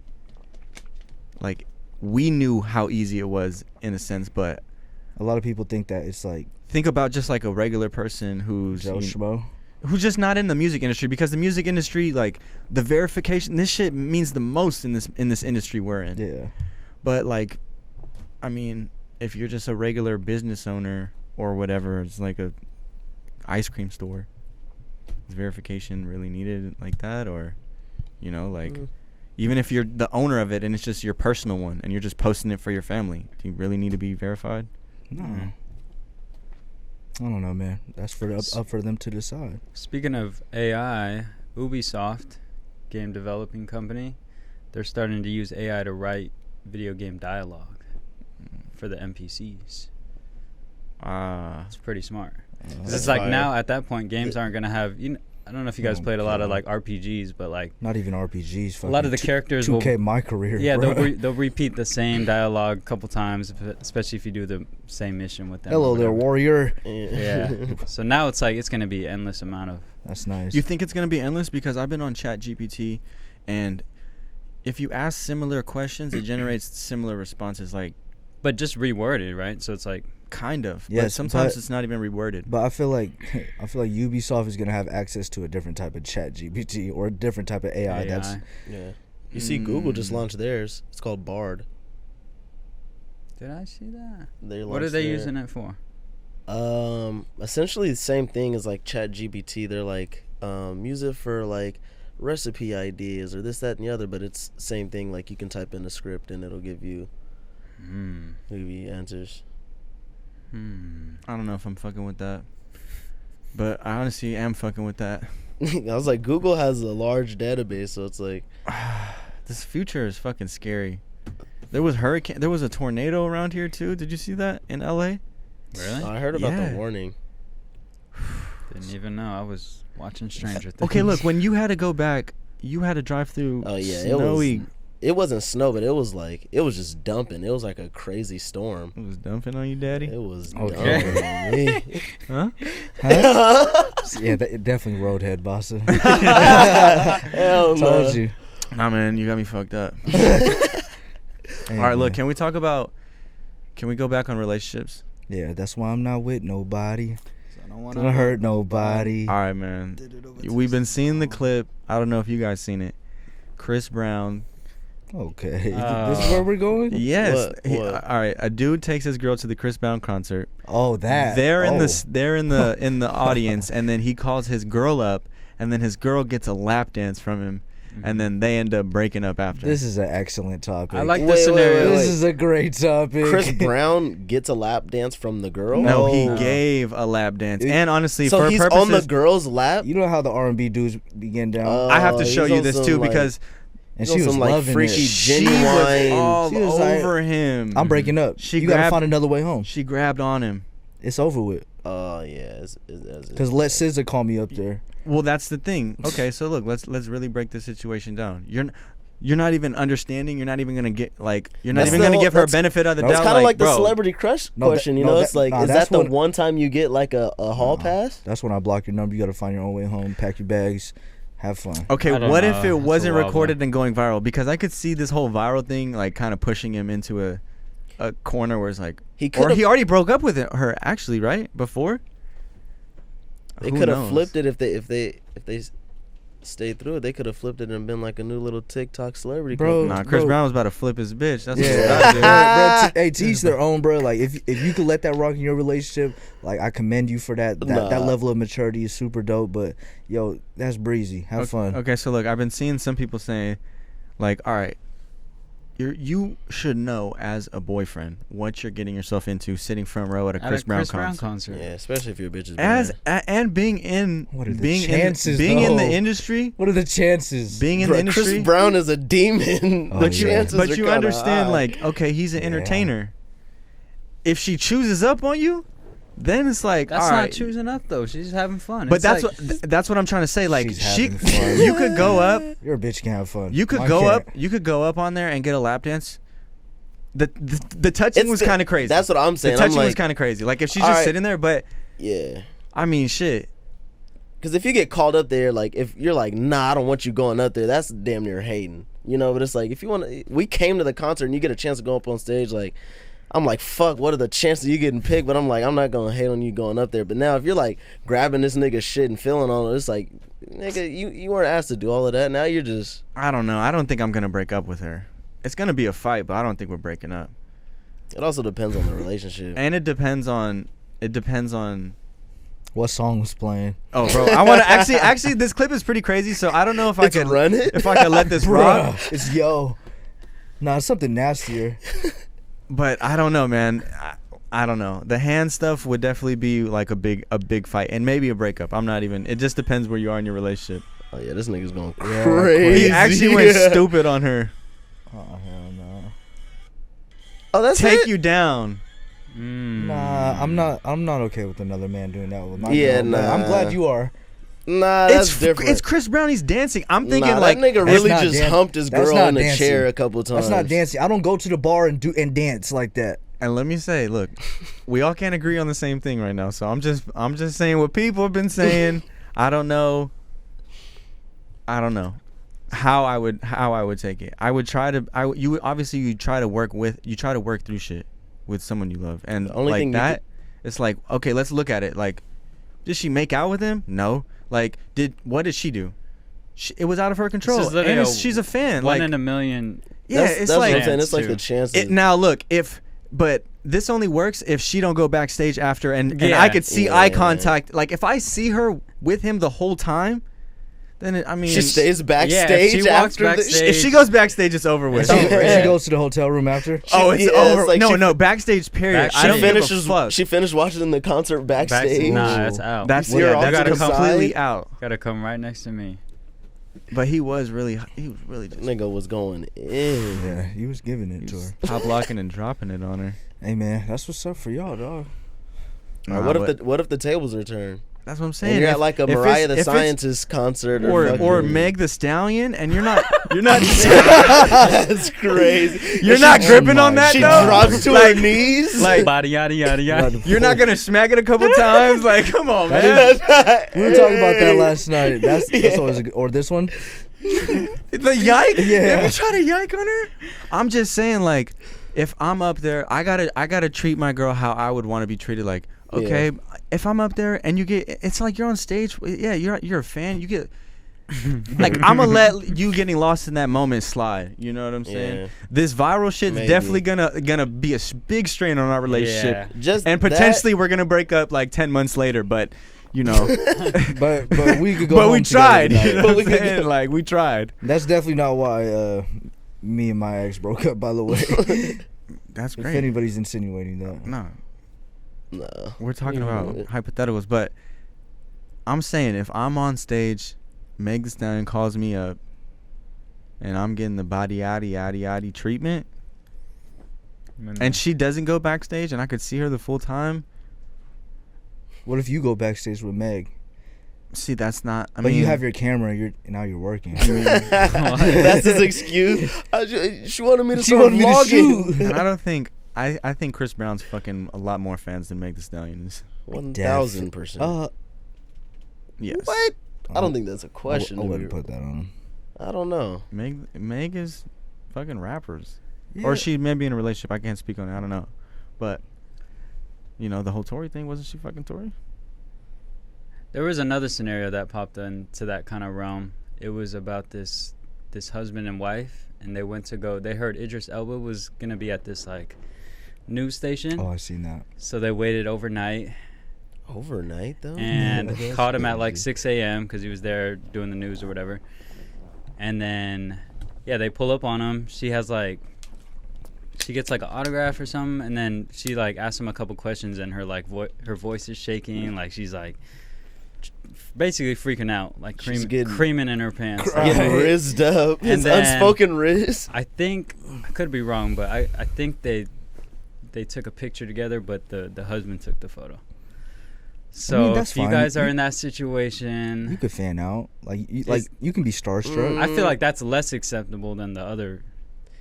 like, we knew how easy it was in a sense, but a lot of people think that it's like, think about just like a regular person who's just not in the music industry, because the music industry, like, the verification, this shit means the most in this industry we're in. Yeah. But like, I mean, if you're just a regular business owner or whatever, it's like a ice cream store. Is verification really needed like that? Or, you know, like, even if you're the owner of it and it's just your personal one and you're just posting it for your family, do you really need to be verified? No. I don't know, man. That's up for them to decide. Speaking of AI, Ubisoft, game developing company, they're starting to use AI to write video game dialogue for the NPCs. It's pretty smart. It's like now at that point, games aren't gonna have. I don't know if you guys played a lot of like RPGs, but like not even RPGs. A lot of the characters 2K my career. Yeah, they'll repeat the same dialogue a couple times, especially if you do the same mission with them. Hello there, warrior. Yeah. So now it's like it's gonna be endless amount of. That's nice. You think it's gonna be endless? Because I've been on ChatGPT, and if you ask similar questions, it generates similar responses. Like, but just reworded, right? So it's like. Kind of. Yes, but sometimes it's not even reworded. But I feel like Ubisoft is gonna have access to a different type of ChatGPT or a different type of AI. That's You see, Google just launched theirs. It's called Bard. Did I see that? What are they using it for? Essentially the same thing as like ChatGPT. They're like use it for like recipe ideas or this, that, and the other. But it's the same thing. Like you can type in a script and it'll give you answers. I don't know if I'm fucking with that, but I honestly am fucking with that. I was like, Google has a large database, so it's like this future is fucking scary. There was a tornado around here too. Did you see that in LA? Really? I heard about the warning. Didn't even know. I was watching Stranger Things. Okay, look, when you had to go back, you had to drive through snowy. It wasn't snow, but it was just dumping. It was like a crazy storm. It was dumping on you, Daddy? It was dumping on me. Huh? Yeah, it definitely roadhead, bossa. Hell no. Told you. Nah, man, you got me fucked up. All right, look, can we go back on relationships? Yeah, that's why I'm not with nobody. I don't want to hurt nobody. All right, man. We've been seeing the clip. I don't know if you guys seen it. Chris Brown. Okay, this is where we're going? Yes. What? All right, a dude takes his girl to the Chris Brown concert. Oh, that. They're in the audience, and then he calls his girl up, and then his girl gets a lap dance from him, and then they end up breaking up after. This is an excellent topic. I like this scenario. This is a great topic. Chris Brown gets a lap dance from the girl? No, he gave a lap dance. And honestly, so for he's purposes, on the girl's lap? You know how the R&B dudes begin down? I have to show you this too, because and she was like loving freaky, it. genuine. She was all over him. I'm breaking up. You gotta find another way home. She grabbed on him. It's over with. Oh yeah, because let SZA call me up there. Well, that's the thing. Okay, so look, let's really break this situation down. You're not even understanding. You're not even gonna get you're not even gonna give her a benefit of the doubt. It's kind of like the celebrity crush question. It's like, is that the one time you get like a hall pass? That's when I block your number. You gotta find your own way home. Pack your bags. Have fun. Okay, what if it wasn't recorded and going viral? Because I could see this whole viral thing like kind of pushing him into a corner where it's like he already broke up with her actually, right? Before they could have flipped it if they stayed through it. They could have flipped it and been like a new little TikTok celebrity. Bro, Chris Brown was about to flip his bitch. That's what hey, to each their own, bro. Like if you could let that rock in your relationship, like I commend you for that. That level of maturity is super dope. But yo, that's breezy. Have fun. Okay, so look, I've been seeing some people saying, like, all right, you should know as a boyfriend what you're getting yourself into sitting front row at a Chris Brown concert. Yeah, especially if your bitch is and being in chances, being in the industry. What are the chances? Being in the industry. Chris Brown is a demon. But you understand, like, okay, he's an entertainer. If she chooses up on you, then it's like, that's not choosing up though. She's having fun. But that's what I'm trying to say. Like, you could go up. Your bitch can have fun. You could go up. You could go up on there and get a lap dance. The touching was kind of crazy. That's what I'm saying. The touching was kind of crazy. Like if she's just sitting there, but yeah. I mean, shit. Because if you get called up there, like if you're like, nah, I don't want you going up there, that's damn near hating, you know. But it's like if you want to, we came to the concert and you get a chance to go up on stage, like. I'm like, fuck, what are the chances of you getting picked? But I'm like, I'm not going to hate on you going up there. But now if you're like grabbing this nigga's shit and feeling on it, it's like, nigga, you weren't asked to do all of that. Now you're just... I don't know. I don't think I'm going to break up with her. It's going to be a fight, but I don't think we're breaking up. It also depends on the relationship. And it depends on what song was playing. Oh, bro, I want to actually this clip is pretty crazy, so I don't know if I could run it. If I could let this rock. It's yo. Nah, it's something nastier. But I don't know, man. I don't know. The hand stuff would definitely be like a big fight and maybe a breakup. I'm not even. It just depends where you are in your relationship. Oh yeah, this nigga's going crazy. He actually went stupid on her. Oh hell no. Oh, that's Take you down. Nah, I'm not okay with another man doing that with my Yeah, girl, but I'm glad you are. Nah, that's different. It's Chris Brown. He's dancing. I'm thinking that nigga really just humped his girl in the chair a couple times. That's not dancing. I don't go to the bar and dance like that. And let me say, look, we all can't agree on the same thing right now. So I'm just saying what people have been saying. I don't know how I would take it. I would try to. You try to work through shit with someone you love, and the only like thing that, it's like, okay, let's look at it. Like, did she make out with him? No. Like, what did she do? It was out of her control. And she's a fan. One like, in a million. Yeah, that's what I'm saying. It's like the chances. Now look, but this only works if she don't go backstage after, and I could see eye contact. Like, if I see her with him the whole time, then she stays backstage. If she walks backstage, if she goes backstage, it's over with. She goes to the hotel room after. It's over. Like no, backstage. Period. I don't give a fuck. She finished watching the concert backstage. Nah, that's out. That's completely out. Gotta come right next to me. But he was really just nigga was going in. Yeah, he was giving it to her. Top locking and dropping it on her. Hey man, that's what's up for y'all, dog. What if the tables are turned? That's what I'm saying. And you're at like a Mariah the Scientist concert or Meg the Stallion, and you're not. That's crazy. You're not gripping on that. She though? drops to her knees. Like body yada yada yada. You're not gonna smack it a couple times. Like, come on, man. We were talking about that last night. That's always a good, or this one. The yike. Yeah. Have you tried to yike on her? I'm just saying, like, if I'm up there, I gotta treat my girl how I would want to be treated. Like, okay, if I'm up there and you get, it's like you're on stage. Yeah, you're a fan. You get. Like, I'm gonna let you getting lost in that moment slide. You know what I'm saying? Yeah. This viral shit's definitely gonna be a big strain on our relationship. Yeah. And potentially we're gonna break up like 10 months later. But you know, but we could go. But we tried. You know what I'm saying? Like, we tried. That's definitely not why me and my ex broke up. By the way, that's great. If anybody's insinuating that, no, we're talking about it. hypotheticals. But I'm saying, if I'm on stage, Meg Thee Stallion calls me up, and I'm getting the body yaddy treatment, and she doesn't go backstage, and I could see her the full time. What if you go backstage with Meg? See, that's not. I but mean, you have your camera. Now you're working. That's his excuse. She wanted me to start vlogging. And I don't think. I think Chris Brown's fucking a lot more fans than Meg Thee Stallion is. 1000%. Yes. What? I don't think that's a question. I wouldn't put that on him. I don't know. Meg is fucking rappers, yeah. or she may be in a relationship. I can't speak on it. I don't know, but you know, the whole Tory thing, wasn't she fucking Tory? There was another scenario that popped into that kind of realm. It was about this husband and wife, and they went to go. They heard Idris Elba was gonna be at this like news station. Oh, I seen that. So they waited overnight. Overnight though, and caught him at like 6 a.m. because he was there doing the news or whatever. And then, they pull up on him. She gets like an autograph or something, and then she like asks him a couple questions, and her like her voice is shaking, like she's like basically freaking out, like creaming in her pants, getting rizzed up. His unspoken riz. I think I could be wrong, but I think they took a picture together, but the husband took the photo. So if you guys are in that situation, you could fan out. Like you can be starstruck. I feel like that's less acceptable than the other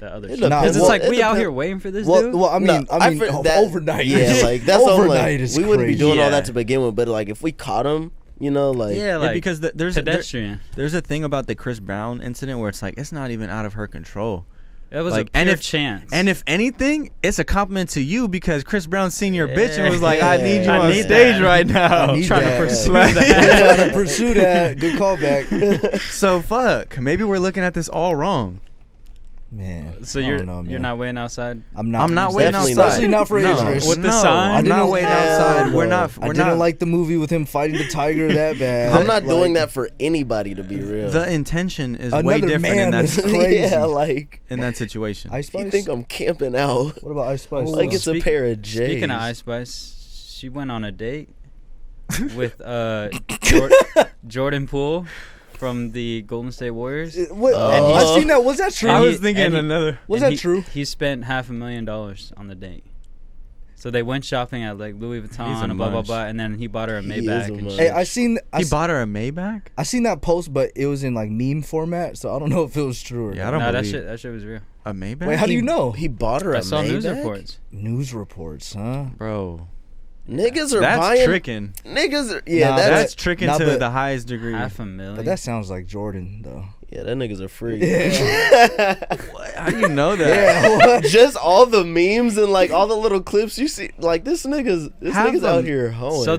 shit. Because it's like we out here waiting for this dude. Well, I mean, overnight. Yeah, like that's overnight is we wouldn't be doing all that Yeah. to begin with. But like if we caught him, you know, like because there's pedestrian. There's a thing about the Chris Brown incident where it's like it's not even out of her control. It was like, a pure chance. And if anything, it's a compliment to you because Chris Brown seen your bitch and was like, I need you I on need stage that. right now. I'm trying to pursue trying to pursue that. Good callback. So fuck. Maybe we're looking at this all wrong. Man, So you're not waiting outside? I'm not waiting outside. outside. Especially not for Idris. With the sign? I'm not waiting outside. I didn't like the movie with him fighting the tiger that bad. I'm not doing that for anybody, to be real. The intention is Another way different in man that is crazy. Yeah, like in that situation. Ice Spice? you think I'm camping out? What about Ice Spice? Like it's a pair of J's. Speaking of Ice Spice, she went on a date with Jordan Poole from the Golden State Warriors. I seen that. Was that true? I was thinking another. Was that true? He spent $500,000 on the date. So they went shopping at like Louis Vuitton and blah blah blah, and then he bought her a Maybach. And Hey, he bought her a Maybach. I seen that post, but it was in like meme format, so I don't know if it was true or Yeah, not. I don't No, believe that shit was real. a Maybach. Wait, how do you know? He bought her a I saw Maybach? news reports. News reports, huh? Bro, Niggas are that's buying. tricking. Niggas are Nah, That's tricking nah, to but- the highest degree. $500,000. But that sounds like Jordan, though. yeah, that niggas are free. How do you know that? Yeah, Just all the memes and like all the little clips you see, like this nigga's out here hoeing. So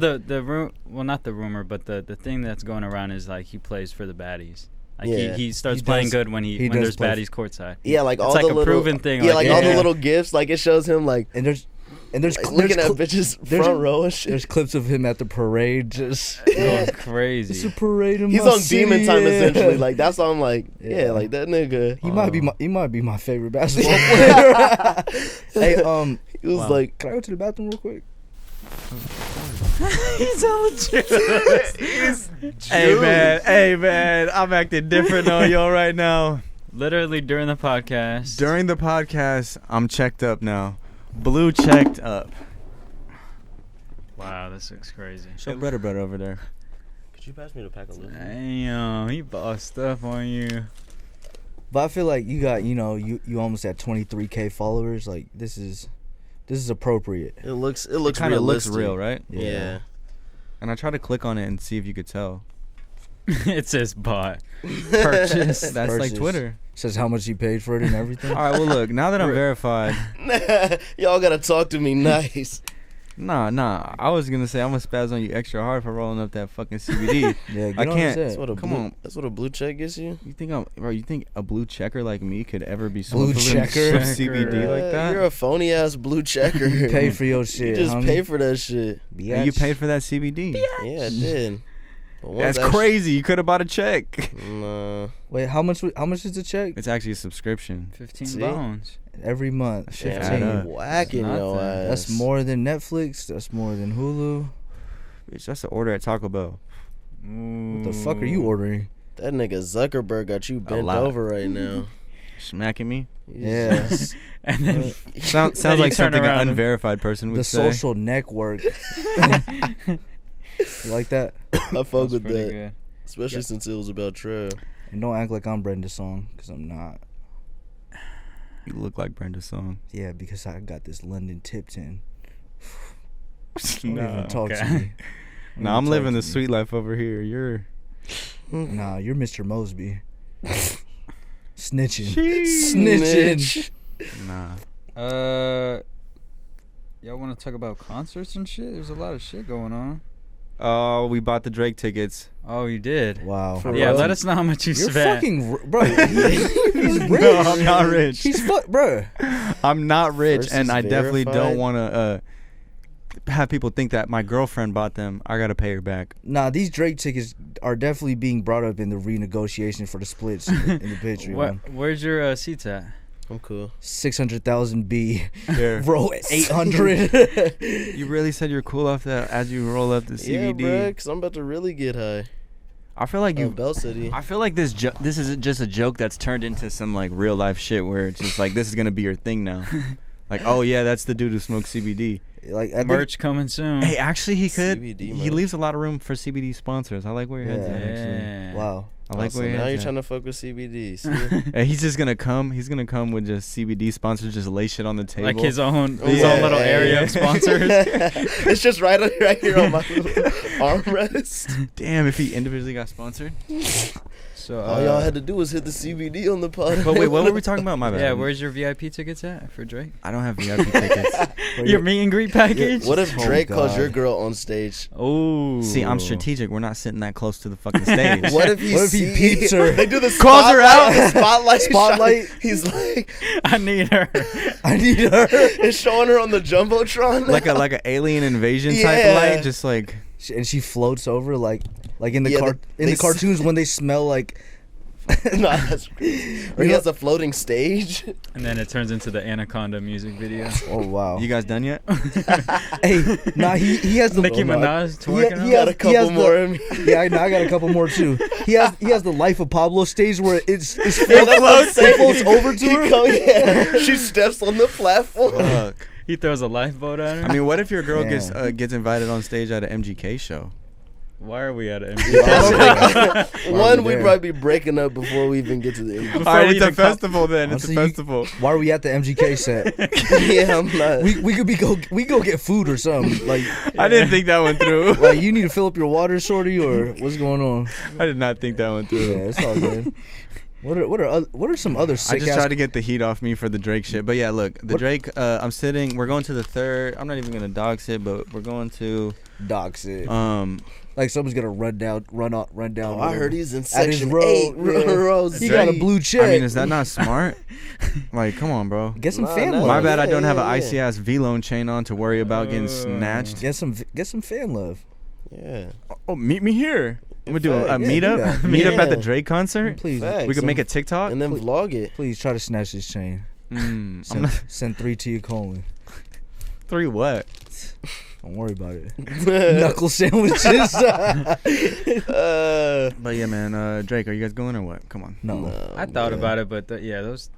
well, not the rumor, but the thing that's going around is like he plays for the baddies. Like Yeah. he starts He playing does- good when he there's does play baddies courtside. yeah, like It's all like the a little proven thing. Yeah, like, like all the yeah. little gifs, like it shows him like there's looking at there's bitches there's- front row and shit. There's clips of him at the parade, just Going it's a crazy. parade in He's my on city, demon time yeah. essentially. Like that's why I'm like, yeah, Yeah. like that nigga. He might be my favorite basketball player. Hey, He was like, can I go to the bathroom real quick? He's all legit. Hey man, I'm acting different on y'all right now. Literally during the podcast. During the podcast, I'm checked up now. Blue checked up. Wow, this looks crazy. Show brother over there. could you pass me the pack of Lovin? Damn, he bossed up on you. But I feel like you got, you almost at 23K followers. Like this is appropriate. It looks Kind of looks realistic. real, right? Yeah. And I tried to click on it and see if you could tell. It says bot. Purchase. That's like Purchase. Twitter. Says how much he paid for it and everything. All right, well look, now that I'm verified. Y'all gotta talk to me nice. Nah. I was gonna say I'm gonna spaz on you extra hard for rolling up that fucking CBD. Yeah, get I on can't. his That's head. what a blue check gets you. You think a blue checker like me could ever be Blue smoking checker? CBD like that? You're a phony ass blue checker. You pay for your You shit. just homie. pay for that shit. And you paid for that CBD. Yeah, I did. But once That's crazy. You could have bought a check. Nah. Wait, how much is the check? It's actually a subscription. 15 See? bones. Every month. Shit Damn, add you up. whacking That's your nothing. ass. That's more than Netflix. That's more than Hulu. Bitch, that's an order at Taco Bell. What the fuck are you ordering? That nigga Zuckerberg got you bent lot. over right now. Smacking me. Yeah. And then Sounds Then you like turn something around an and- unverified person would The say. social network. You like that? I fuck That's with pretty that. good. Especially since it was about Trev. And don't act like I'm Brenda's song, because I'm not. You look like Brenda's song. Yeah, because I got this London Tipton. Don't Nah, even talk to okay. me. Don't Nah, even I'm talk living to the me. sweet life over here. You're Nah, you're Mr. Mosby. Snitching. Snitch. nah. Y'all want to talk about concerts and shit? There's a lot of shit going on. Oh, we bought the Drake tickets. Oh, you did? Wow. For Yeah, real? let us know how much you You're spent. fucking bro. He's rich. No, I'm not rich. He's bro. I'm not rich, First and is I definitely verified. don't want to have people think that my girlfriend bought them. I gotta pay her back. Nah, these Drake tickets are definitely being brought up in the renegotiation for the splits in the Patreon. Where's your seats at? I'm cool. 600,000 B. Here. Bro, 800. You really said you're cool off that as you roll up the Yeah, CBD. bro, because I'm about to really get high. I feel like Oh, you. Bell City. I feel like this is just a joke that's turned into some like real life shit where it's just like this is gonna be your thing now. Like, oh yeah, that's the dude who smokes CBD. Like I think, Merch coming soon. Hey, actually, he could. CBD He merch. leaves a lot of room for CBD sponsors. I like where your head's at. Actually, Yeah. wow. I like So where your now you're head's trying at. to fuck with CBD. See? Hey, he's just gonna come. He's gonna come with just CBD sponsors, just lay shit on the table. Like his own Yeah. little area of sponsors. It's just right here on my little armrest. Damn, if he individually got sponsored. So all y'all had to do was hit the CBD on the pod. But wait, what were we talking about? My bad. Yeah, where's your VIP tickets at for Drake? I don't have VIP tickets. Your meet and greet package? What if Drake calls God. your girl on stage? Oh. See, I'm strategic. We're not sitting that close to the fucking stage. What if he peeps her? They do the Calls her out. the spotlight. Spotlight. Shot. He's like, I need her. I need her. it's showing her on the jumbotron. like an alien invasion type Yeah. light, just like. And she floats over like in the Yeah, the cartoons when they smell like. No, that's crazy. Or he has a floating stage. And then it turns into the Anaconda music video. Oh wow. You guys done yet? Hey, nah, he has the Nicki Minaj twerking. he Got has- a couple more in me. Yeah, I know. I got a couple more too. He has the Life of Pablo stage where it's Yeah, that's what I'm it saying. floats over to her. She steps on the platform. Fuck. He throws a lifeboat at her. I mean, what if your girl Damn. gets invited on stage at an MGK show? Why are we at an One, we'd there? probably be breaking up before we even get to the end. All right, we it's a even come- festival then. It's a Honestly, festival. Why are we at the MGK set? Yeah, I'm not. We could go get food or something. Like I didn't think that went through. like you need to fill up your water, shorty, or what's going on? I did not think that went Yeah, through. it's all good. What are some other I sick just ass tried to get the heat off me for the Drake shit. But yeah, look, the What- Drake, I'm sitting, we're going to the third, I'm not even going to dog sit, but we're going to, docs it? like Someone's gonna run down. Oh, I heard he's in At his section row, 8, yeah. row He Z. got a blue check. I mean, is that not smart? Like, come on, bro. Get some Nah, fan nah, love. My bad, I yeah, don't have an yeah. icy ass V-Lone chain on to worry about getting snatched. Get some fan love. Yeah. Oh, meet me here. I'm gonna do a Fact, yeah, meetup. do that. Meetup at the Yeah. Drake concert. Please, Facts. We could make a TikTok. And then vlog it. please try to snatch this chain. I'm Send, not, send 3 to your colon. 3 what? Don't worry about it. Knuckle sandwiches. But yeah, man. Drake, are you guys going or what? Come on. No. I thought yeah. about it, but those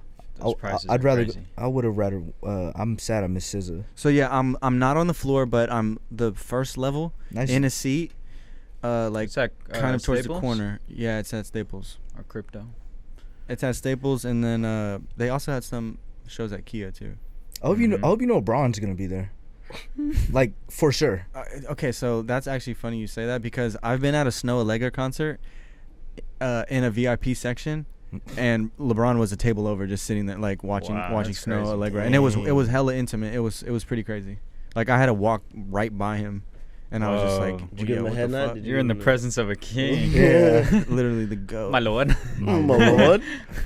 prices I'd are rather. crazy. I would have rather. I'm sad I missed SZA. So yeah, I'm not on the floor, but I'm the first level Nice. in a seat, like It's at, kind of towards the Staples corner. Yeah, it's at Staples. Or crypto. It's at Staples, and then they also had some shows at Kia too. I hope you know Braun's gonna be there. Like for sure. Okay, so that's actually funny you say that because I've been at a Snow Allegra concert in a VIP section, and LeBron was a table over, just sitting there like watching Wow, that's Snow crazy. Allegra, and it was hella intimate. It was pretty crazy. Like I had to walk right by him, and I was just Whoa. like, Did you give him a what head the nod? fuck? Did You're in the presence of a king. Yeah. Literally the goat. My lord. My lord.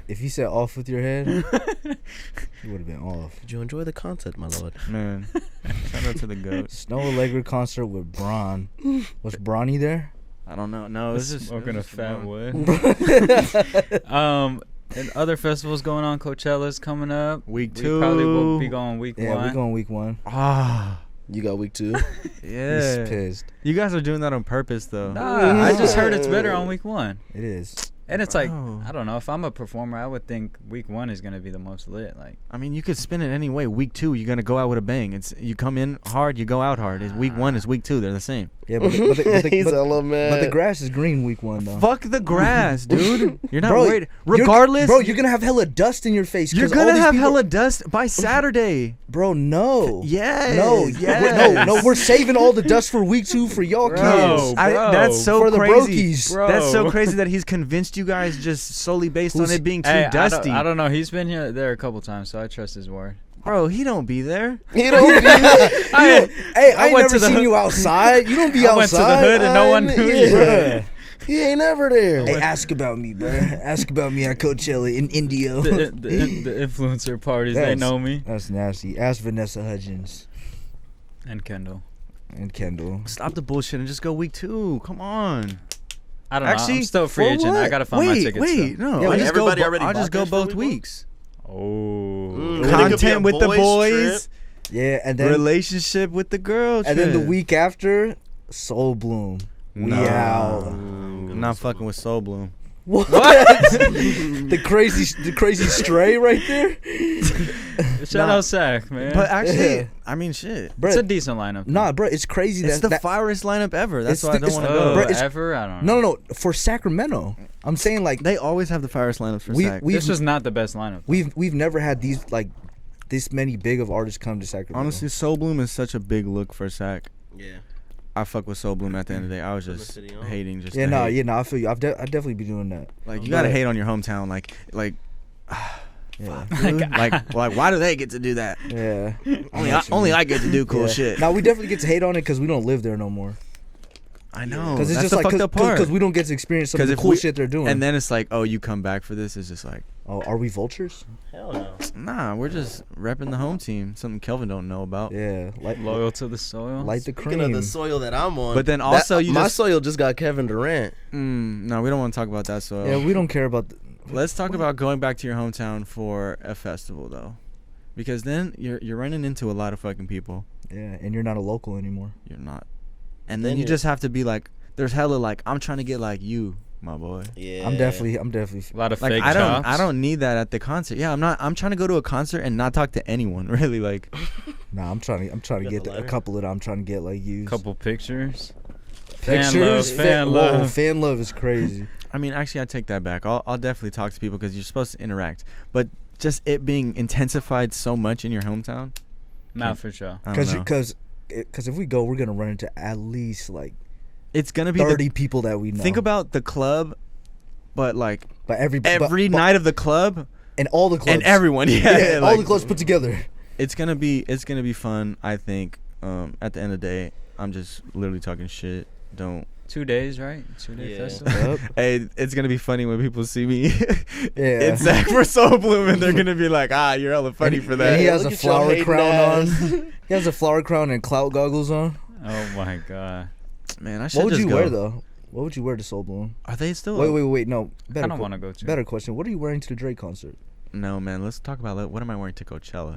If you said off with your head, you would have been off. Did you enjoy the concert, my lord? Man, shout out to the goat. Snow Allegra concert with Braun. Was Bronny there? I don't know. No, it's just Smoking a just fat LeBron. wood. And other festivals going on. Coachella's coming up. Week We 2. probably will be going week Yeah, 1. we're going week 1. Ah, You got week 2? yeah. He's pissed. You guys are doing that on purpose, though. Nah, I just heard it's better on week 1. It is. And it's like, Bro. I don't know. If I'm a performer, I would think week 1 is going to be the most lit. Like, I mean, you could spin it any way. Week 2, you're gonna go out with a bang. It's you come in hard, you go out hard. It's week 1 is week 2. They're the same. Yeah, but the, He's hella mad. but the grass is green week 1 though. Fuck the grass, dude. You're not Bro, worried. Regardless, you're gonna have hella dust in your face. you're 'cause all gonna these have people- hella dust by Saturday. Bro, no. Yes. No, Yes. no, we're saving all the dust for week 2 for y'all Bro. kids. Bro. That's so For the crazy. brokies. Bro. That's so crazy that he's convinced you guys just solely based on Who's- it being too hey, dusty. I don't know. He's been there a couple times, so I trust his word. Bro, he don't be there. He don't Hey, I ain't went never to the seen hood. you outside. You don't be I outside. went to the hood and no one knew you. Bruh. He ain't ever there. Hey, ask about me, bro. Ask about me at Coachella in India. The influencer parties, they Yes. know me. That's nasty. Ask Vanessa Hudgens And Kendall. and Kendall. Stop the bullshit and just go week 2. Come on. I don't know. Actually, I'm still a free for agent. what? I gotta find my tickets. Wait, no. Yeah, I wait, just everybody go, already I'll just bought go theirs for both week one? weeks. Oh. Mm. Then it could be a Content with the boys' boys. Yeah, and then Relationship with the girl. and then the trip. week after, Soul Bloom. We No. out. I'm not fucking with Soul Bloom. What? the crazy stray right there. Shout Nah. out Sac, man. But actually, Yeah. I mean, shit. Bro, it's a decent lineup. nah, bro, it's crazy. It's that the firest lineup ever. That's It's why I the- don't it's- want to Oh, go. Bro, it's- ever? I don't know. no, for Sacramento. I'm saying like They always have the firest lineups for we SAC. we've This was not the best lineup. we've never had these like this many big of artists come to Sacramento. Honestly, Soul Bloom is such a big look for SAC. Yeah. I fuck with Soul Blume at the end of the day. I was just hating. Just I feel you. I definitely be doing that. Like you gotta hate on your hometown. Like. Yeah. like why do they get to do that? Yeah. Only I get to do cool shit. Now we definitely get to hate on it because we don't live there no more. I know. Because it's that's just the like fucked up part. Because we don't get to experience some of the cool shit they're doing. And then it's like, oh, you come back for this. It's just like, oh, are we vultures? Hell no. Nah, we're just repping the home team. Something Kelvin don't know about. Yeah, loyal to the soil. Light the cream. Speaking of the soil that I'm on. But then also my soil just got Kevin Durant. No, we don't want to talk about that soil. Yeah, we don't care about. Let's talk about going back to your hometown for a festival though, because then you're running into a lot of fucking people. Yeah, and you're not a local anymore. You're not, and then you just have to be like, there's hella like, I'm trying to get like you, my boy. Yeah, I'm definitely a lot of like fake I don't need that at the concert. Yeah, I'm trying to go to a concert and not talk to anyone really. Like, nah, I'm trying to get a couple of them. I'm trying to get like you. Couple pictures. Pictures. Fan love. Whoa, fan love is crazy. I mean, actually, I take that back. I'll definitely talk to people because you're supposed to interact. But just it being intensified so much in your hometown. Not for sure. Because if we go, we're gonna run into at least like it's gonna be 30 people that we know. Think about the club, but every night of the club and all the clubs and everyone. Yeah, all the clubs put together. It's gonna be fun. I think. At the end of the day, I'm just literally talking shit. Don't. 2 days, right? 2 day festival. Yep. Hey, it's gonna be funny when people see me in Zach for Soul Blume, and they're gonna be like, you're hella funny for that. And he has a flower crown on. He has a flower crown and clout goggles on. Oh my god, man! I should. What would you wear though? What would you wear to Soul Blume? Are they still? Wait. No. I don't want to go to. Better question. What are you wearing to the Drake concert? No, man. Let's talk about what am I wearing to Coachella?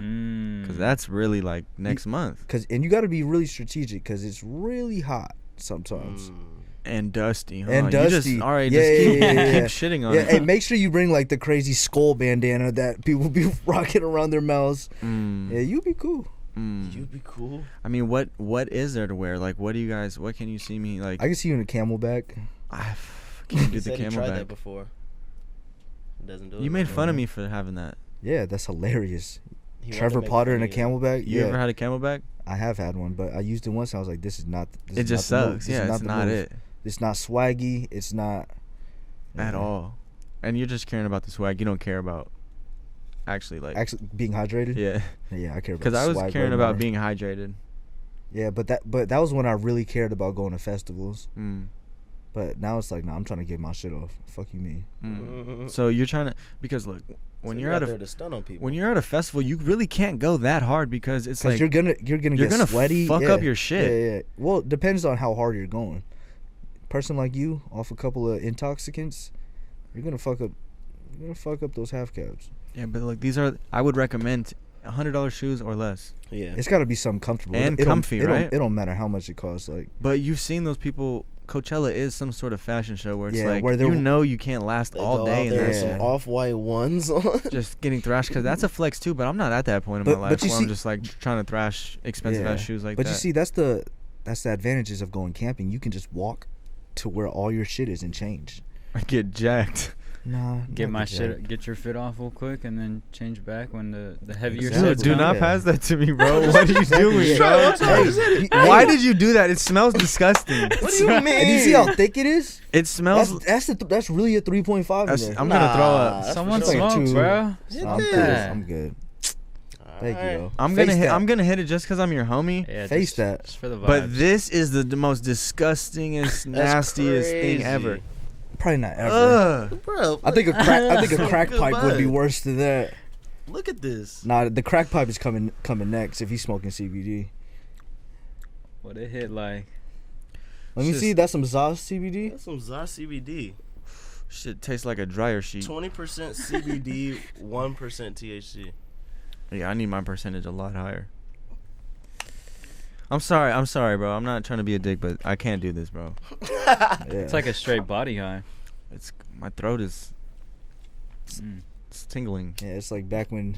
Because that's really like next month. And you got to be really strategic because it's really hot sometimes. And dusty, huh? And dusty. All right, keep shitting on it. Hey, make sure you bring like the crazy skull bandana that people be rocking around their mouths. Yeah, you'd be cool. You'd be cool. I mean, what is there to wear? Like, what can you see me like? I can see you in a camelback. I can't do the camelback. Tried that before. Doesn't do it. You made fun of me for having that. Yeah, that's hilarious. Trevor Potter in a camelback. You ever had a camelback? I have had one, but I used it once. And I was like, this is not. It just sucks. Yeah, it's not it. It's not swaggy. It's not at all. And you're just caring about the swag. You don't care about actually being hydrated. Yeah, I care about. Because I was caring about being hydrated. Yeah, but that was when I really cared about going to festivals. But now it's like, I'm trying to get my shit off. Fuck you, me. So you're trying to, because look, when you're at a festival, you really can't go that hard because it's like you're gonna get sweaty. Fuck up your shit. Yeah. Well, it depends on how hard you're going. Person like you off a couple of intoxicants, you're gonna fuck up those half cabs. Yeah, but like I would recommend $100 shoes or less. Yeah, it's got to be something comfortable and comfy, right? It don't matter how much it costs. Like, but you've seen those people. Coachella is some sort of fashion show where it's like, you can't last all day and there's some off-white ones on. Just getting thrashed, because that's a flex too. But I'm not at that point in my life where I'm just like trying to thrash expensive ass shoes like that. But you see, that's the advantages of going camping. You can just walk to where all your shit is and change. I get jacked. Nah. Get your fit off real quick and then change back when the heavier shit. Do not pass that to me, bro. What are you doing, bro? Why did you do that? It smells disgusting. What do you mean? And you see how thick it is? It smells. That's really a 3.5 in there. I'm gonna throw up. Someone smokes, bro. I'm good. Thank you. Though. I'm gonna hit it just because I'm your homie. Yeah, Face that. Just for the vibes. But this is the most disgustingest, nastiest thing ever. Probably not ever. Bro, I think a crack pipe would be worse than that. Look at this. Nah, the crack pipe is coming next if he's smoking CBD. What it hit like? Let me see. That's some Zaz CBD. That's some Zaz CBD. Shit tastes like a dryer sheet. 20% CBD, 1% THC. Yeah, I need my percentage a lot higher. I'm sorry, bro. I'm not trying to be a dick, but I can't do this, bro. It's like a straight body high. My throat is it's tingling. Yeah, it's like back when.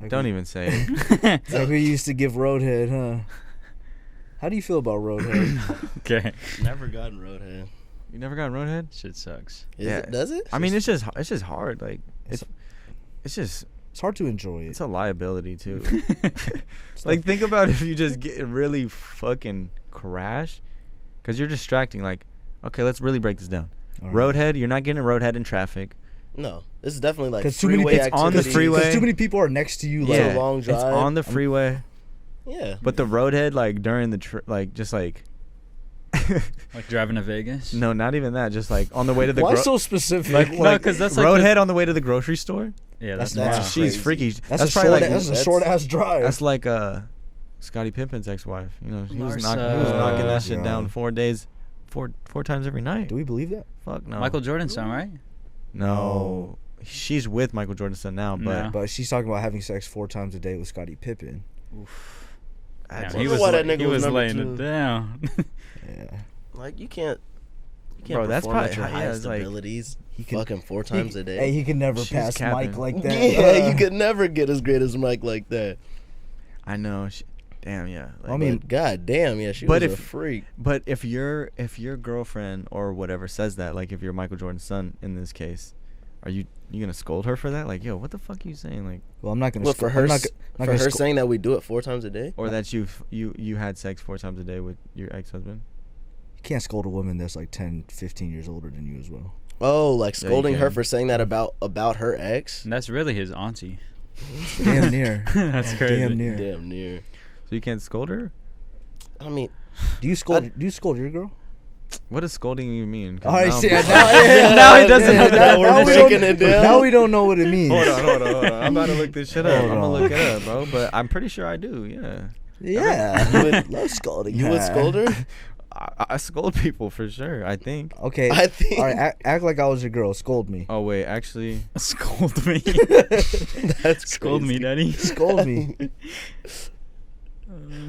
Don't even say it. It's like we used to give Roadhead, huh? How do you feel about Roadhead? Okay. Never gotten Roadhead. You never got Roadhead? Shit sucks. Does it? I mean, it's just hard. Like it's hard to enjoy it. It's a liability too. Like think about if you just get really fucking crash, because you're distracting. Like, okay, let's really break this down. Right. Roadhead, you're not getting a roadhead in traffic. No, this is definitely like too many freeway people on the activity. freeway. Because too many people are next to you. Like, It's a long drive. It's on the freeway. Yeah. But the roadhead, like during the just like. Like driving to Vegas? No, not even that. Just like on the way to the. Why so specific? Like, No, 'cause that's like roadhead on the way to the grocery store. Yeah, That's that's wild. wild. She's freaky. That's probably like a short ass drive. that's like Scottie Pippen's ex-wife. You know, he was Larsa. knocking that shit God. down 4 days, four times every night. Do we believe that? Fuck no. Michael Jordan's son, right? No, she's with Michael Jordan's son now, but No. But she's talking about having sex 4 times a day with Scottie Pippen. that's- Damn, he wonder was, why that he nigga was was number laying 2. it down. Yeah. Like you can't Bro, that's perform at probably- your yeah, highest it's like- abilities. He can- Fucking 4 times a day. Hey, he could never She's pass capping. Mike like that. Yeah, you could never get as great as Mike like that. I know. Damn, yeah. Like, I mean, But god damn, yeah, she But was if- a freak. but if your girlfriend or whatever says that, like if you're Michael Jordan's son in this case, are you gonna scold her for that? Like, yo, what the fuck are you saying? Like, well, I'm not gonna. What for I'm her? not For gonna her sco- saying that we do it 4 times a day? or that you had sex 4 times a day with your ex-husband. You can't scold a woman that's like 10, 15 years older than you as well. Oh, like Yeah, you scolding her can. for saying that about her ex? And that's really his auntie. Damn near. That's crazy. Damn near. Damn near. So you can't scold her? I mean, Do you scold your girl? What does scolding even mean? 'Cause All right, now see, I'm- now he doesn't know that. Now we're we breaking don't- it down. Now we don't know what it means. Hold on. I'm about to look this shit up. Hold I'm gonna on. look it up, bro. But I'm pretty sure I do. Yeah. Yeah, You would- love scolding. you would her. scold her? I scold people for sure. I think. Okay. I think- All right, act like I was your girl. Scold me. Oh wait, actually, Scold me. That's Scold me, crazy. daddy. Scold me.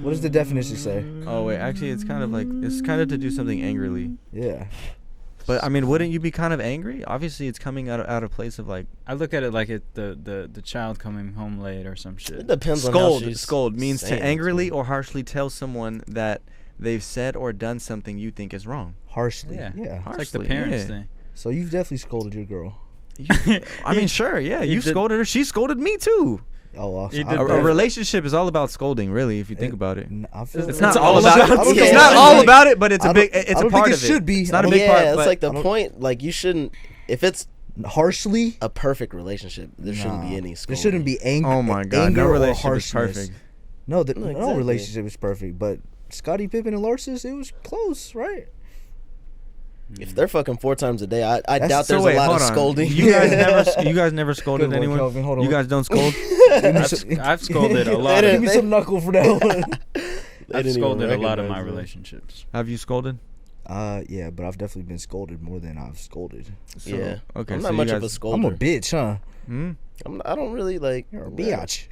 What does the definition say? it's kind of to do something angrily. Yeah. But I mean, wouldn't you be kind of angry? Obviously, it's coming out of place of like I look at it like the child coming home late or some It shit. depends on how she's Scold means to saying it angrily you. or harshly tell someone that they've said or done something you think is wrong. Harshly. Yeah. Yeah. It's like the Harshly, parents yeah. thing. So you've definitely scolded your girl. I mean, sure, yeah. You You did- scolded her. She scolded me too. Oh, well, You I- did A that. relationship is all about scolding, really, if you think about it. I feel It's like- not all all about. about- I don't It's think not it all should be. about it, but it's I a don't- big. It's I a don't part think of it should be. It's not a I big yeah, part. it's but like the I don't- point. Like you shouldn't. If it's harshly. a perfect relationship, there shouldn't be Nah. any. There shouldn't be anger. oh my god, anger no or relationship is harshness. perfect. No, No, no exactly. relationship is perfect. But Scottie Pippen and Larson, it was close, right? If they're fucking 4 times a day, I That's- doubt So there's wait, a lot hold of on. scolding. You guys never scolded Good one, anyone. Kelvin. Hold on. You guys don't scold. I've scolded a lot. Give Of, me some knuckle for that one. I've didn't even scolded a lot of recognize my that. relationships. Have you scolded? Yeah, but I've definitely been scolded more than I've scolded. So, Yeah. Okay. I'm so not you much guys, of a scolder. I'm a bitch, huh? I don't really like. You're a biatch.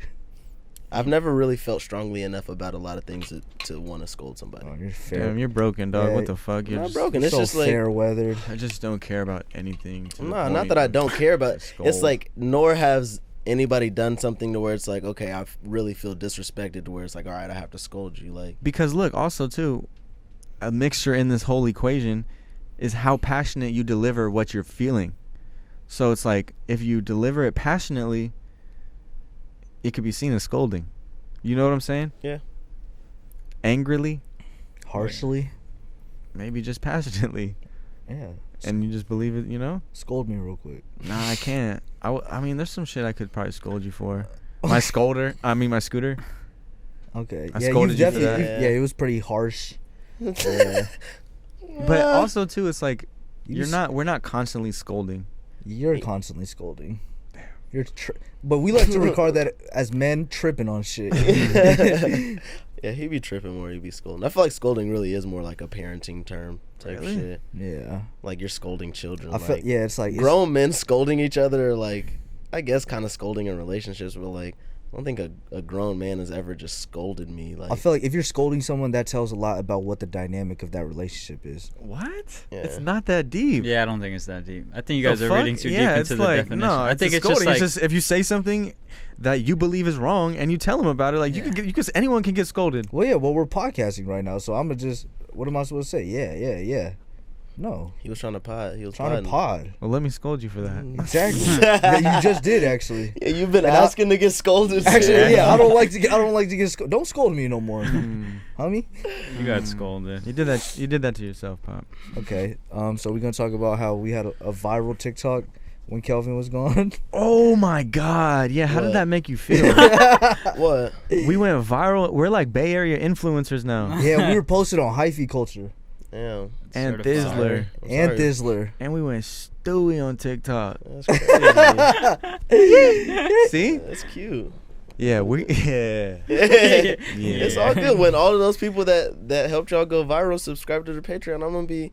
I've never really felt strongly enough about a lot of things to want to scold somebody. Oh, you're fair. Damn, you're broken, dog. Yeah, What the fuck? I'm You're not just, broken. You're It's so just like fair weathered. I just don't care about anything. To the nah, not point that I of don't care, but it's scold. like nor has anybody done something to where it's like, okay, I really feel disrespected to where it's like, all right, I have to scold you. Like, Because look, also too, a mixture in this whole equation is how passionate you deliver what you're feeling. So it's like if you deliver it passionately, it could be seen as scolding. You know what I'm saying? Yeah. Angrily, Harshly. maybe just passionately, Yeah. and you just believe it. You know? Scold me real quick. Nah, I can't. I mean, there's some shit I could probably scold you for. My scooter. Okay. I yeah, scolded you for definitely. that. Yeah, it was pretty harsh. Yeah. But also too, it's like You s- we're not constantly scolding. You're constantly scolding. You're but we like to regard that as men tripping on shit. yeah, he be tripping more. He be scolding. I feel like scolding really is more like a parenting term type Really? shit. Yeah. Like you're scolding children. I feel like, yeah, it's like grown men scolding each other are like, I guess, kind of scolding in relationships. But like, I don't think a grown man has ever just scolded me. Like, I feel like if you're scolding someone, that tells a lot about what the dynamic of that relationship is. What? Yeah. It's not that deep. Yeah, I don't think it's that deep. I think you The guys are fuck? reading too Yeah, deep it's into the like, definition. No, I think it's just scolding. like It's just if you say something that you believe is wrong and you tell them about it, like you can anyone can get scolded. Well, yeah. Well, we're podcasting right now, so I'm gonna just. What am I supposed to say? Yeah. No. He was trying to pod. He was trying to pod. Well, let me scold you for that. Exactly. Yeah, you just did actually. Yeah, you've been asking to get scolded. Actually, yeah, I don't like to get scolded. Don't scold me no more, homie. You got scolded. You did that to yourself, Pop. Okay. So we're gonna talk about how we had a viral TikTok when Kelvin was gone. Oh my God! Yeah, how did that make you feel? What? We went viral. We're like Bay Area influencers now. Yeah, we were posted on hyphy culture. Damn. And Certified. Thizzler. And we went Stewie on TikTok. That's crazy. See? That's cute. Yeah, Yeah. It's all good when all of those people that helped y'all go viral subscribe to the Patreon. I'm gonna be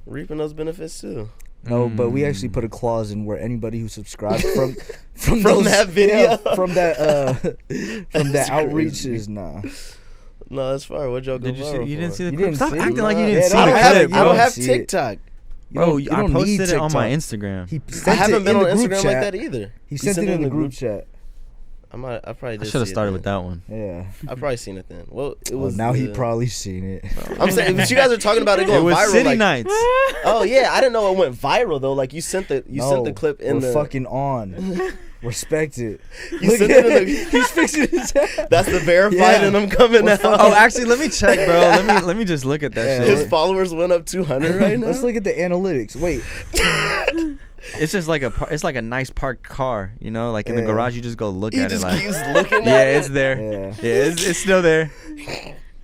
reaping those benefits too. No, but we actually put a clause in where anybody who subscribes from that video, from that outreach is nah. No, that's fine. What'd y'all go Did you viral see? You didn't for? see the You clip? didn't Stop see it? acting like you Nah. didn't Yeah, see I the don't clip, have, I bro. don't have See it. TikTok. Bro, You I don't need posted it on my TikTok. Instagram. He I sent haven't it been in on the group Instagram chat. like that either. He sent it in the group chat. I probably I did. should have started with that one. Yeah. I probably seen it then. Well, it Well, was. now he probably seen it. I'm saying, but you guys are talking about it going It was viral. City like, Nights. Oh yeah, I didn't know it went viral though. Like you sent the clip in we're the. fucking on. Respect it. You sent it in the. He's fixing his head. That's the verified, Yeah. and I'm coming We're out. Oh, actually, let me check, bro. Let me just look at that Yeah, shit. His followers went up 200 right now. Let's look at the analytics. Wait. It's just like it's like a nice parked car, you know, like in the Yeah. garage. You just go look He at it, just like keeps looking yeah, at it. it's there. Yeah. Yeah, it's still there.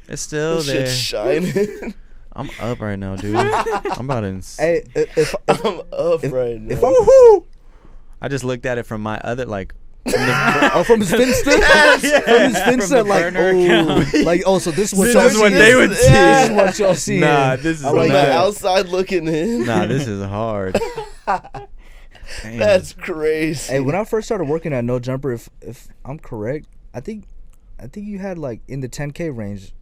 It's still This there. shit's shining. I'm up right now, dude. I'm about to. Hey, if I'm up right now. if I'm I just looked at it from my other like. from his Finsta, from his Finsta, so this is what This y'all is what see. they would see. This is what y'all see. Nah, this is I From like the that. outside looking in. Nah, this is hard. Damn. That's crazy. Hey, when I first started working at No Jumper, if I'm correct, I think you had like in the 10K range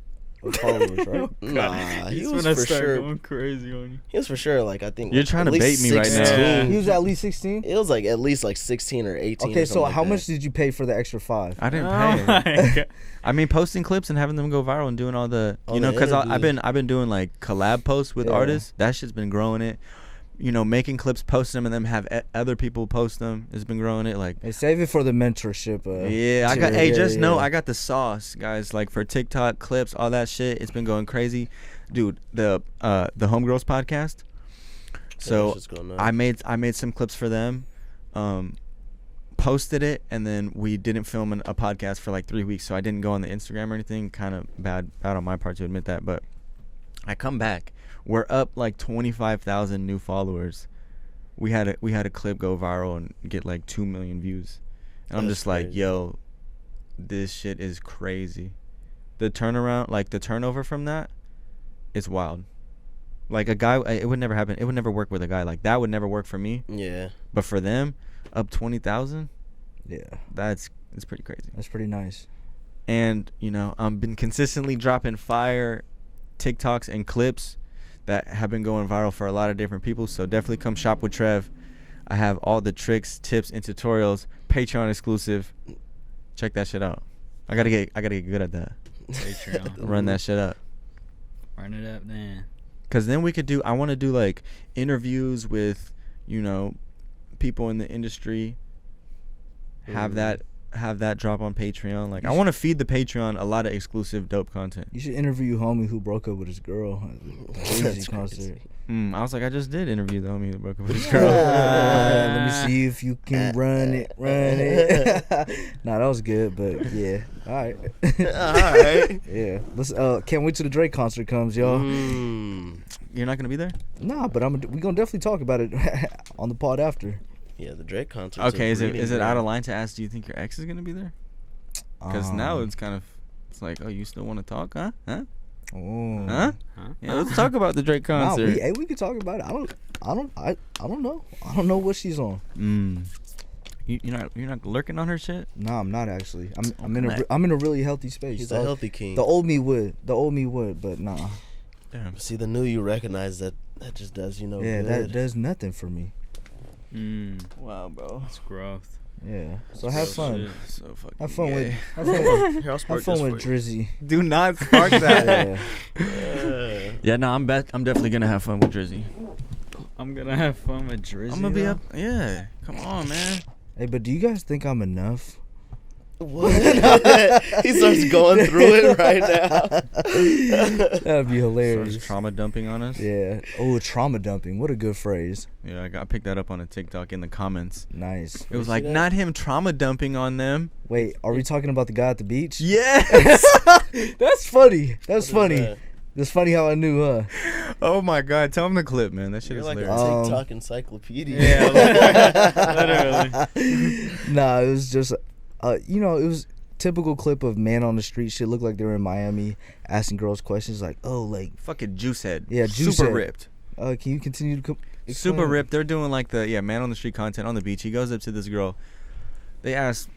of followers, right? Nah, he was for sure. going crazy on you. He was for sure like I think. You're like, trying at to bait least me right now. 16. He was at least 16. It was like at least like 16 or 18. Okay, or so something how like much that. did you pay for the extra 5? I didn't Oh pay. I mean, posting clips and having them go viral and doing all the, All you know, the because I've interviews. been doing like collab posts with Yeah. artists. That shit's been growing it. You know, making clips, post them, and then have other people post them. It's been growing it. Like, Hey, save it for the mentorship. yeah, I got. Hey, yeah, just know yeah. I got the sauce, guys. Like for TikTok clips, all that shit. It's been going crazy, dude. The Homegirls podcast. So Just go nuts. I made some clips for them, posted it, and then we didn't film a podcast for like 3 weeks. So I didn't go on the Instagram or anything. Kind of bad on my part to admit that, but I come back. We're up like 25,000 new followers. We had a clip go viral and get like 2 million views, and I'm That's just like, crazy. yo, this shit is crazy. The turnaround, like the turnover from that, is wild. Like a guy, it would never happen. It would never work with a guy like that. Would never work for me. Yeah. But for them, up 20,000, Yeah, it's pretty crazy. that's pretty nice. And you know, I've been consistently dropping fire TikToks and clips that have been going viral for a lot of different people. So definitely come shop with Trev. I have all the tricks, tips, and tutorials, Patreon exclusive. Check that shit out. I gotta get good at that. Patreon. Run that shit up. Run it up, man. Cause then we could do. I want to do like interviews with, you know, people in the industry. Have that drop on Patreon. Like I want to feed the Patreon a lot of exclusive dope content. You should interview homie who broke up with his girl at the That's Crazy concert. I was like, I just did interview the homie that broke up with his girl. Let me see if you can run it. Nah, that was good, but yeah. All right. All right. Yeah. Let's. Can't wait till the Drake concert comes, y'all. You're not gonna be there? Nah, but we gonna definitely talk about it on the pod after. Yeah, the Drake concert. Okay, is it out of line to ask? Do you think your ex is gonna be there? Because now it's like, oh, you still want to talk, huh? Oh. Huh? Yeah, let's talk about the Drake Nah, concert. we can talk about it. I don't know. I don't know what she's on. You're not lurking on her shit? Nah, I'm not actually. I'm in a really healthy space. He's a healthy king. The old me would, but nah. Damn. See, the new you recognize that just does Yeah, good. that does nothing for me. Wow, bro. It's growth. Yeah. So have fun. So fucking Have fun gay. with Here, I'll spark have fun this with for you. Drizzy. Do not spark that. Yeah. Yeah, no, I'm definitely gonna have fun with Drizzy. I'm gonna have fun with Drizzy. I'm gonna be up. Yeah, come on, man. Hey, but do you guys think I'm enough? What? He starts going through it right now. That'd be hilarious. Starts trauma dumping on us. Yeah. Oh, trauma dumping. What a good phrase. Yeah, I picked that up on a TikTok in the comments. Nice. It was like, not him trauma dumping on them. Wait, are we talking about the guy at the beach? Yes. That's funny. That's funny. That's funny how I knew, huh? Oh my God, tell him the clip, man. That shit You're is like hilarious. a TikTok encyclopedia. Yeah, literally. Nah, it was just, it was typical clip of man on the street. Shit looked like they were in Miami asking girls questions like, oh, like. Fucking juice head. Yeah, juice Super head. ripped. Can you continue to explain? Super ripped. They're doing like the man on the street content on the beach. He goes up to this girl. They ask,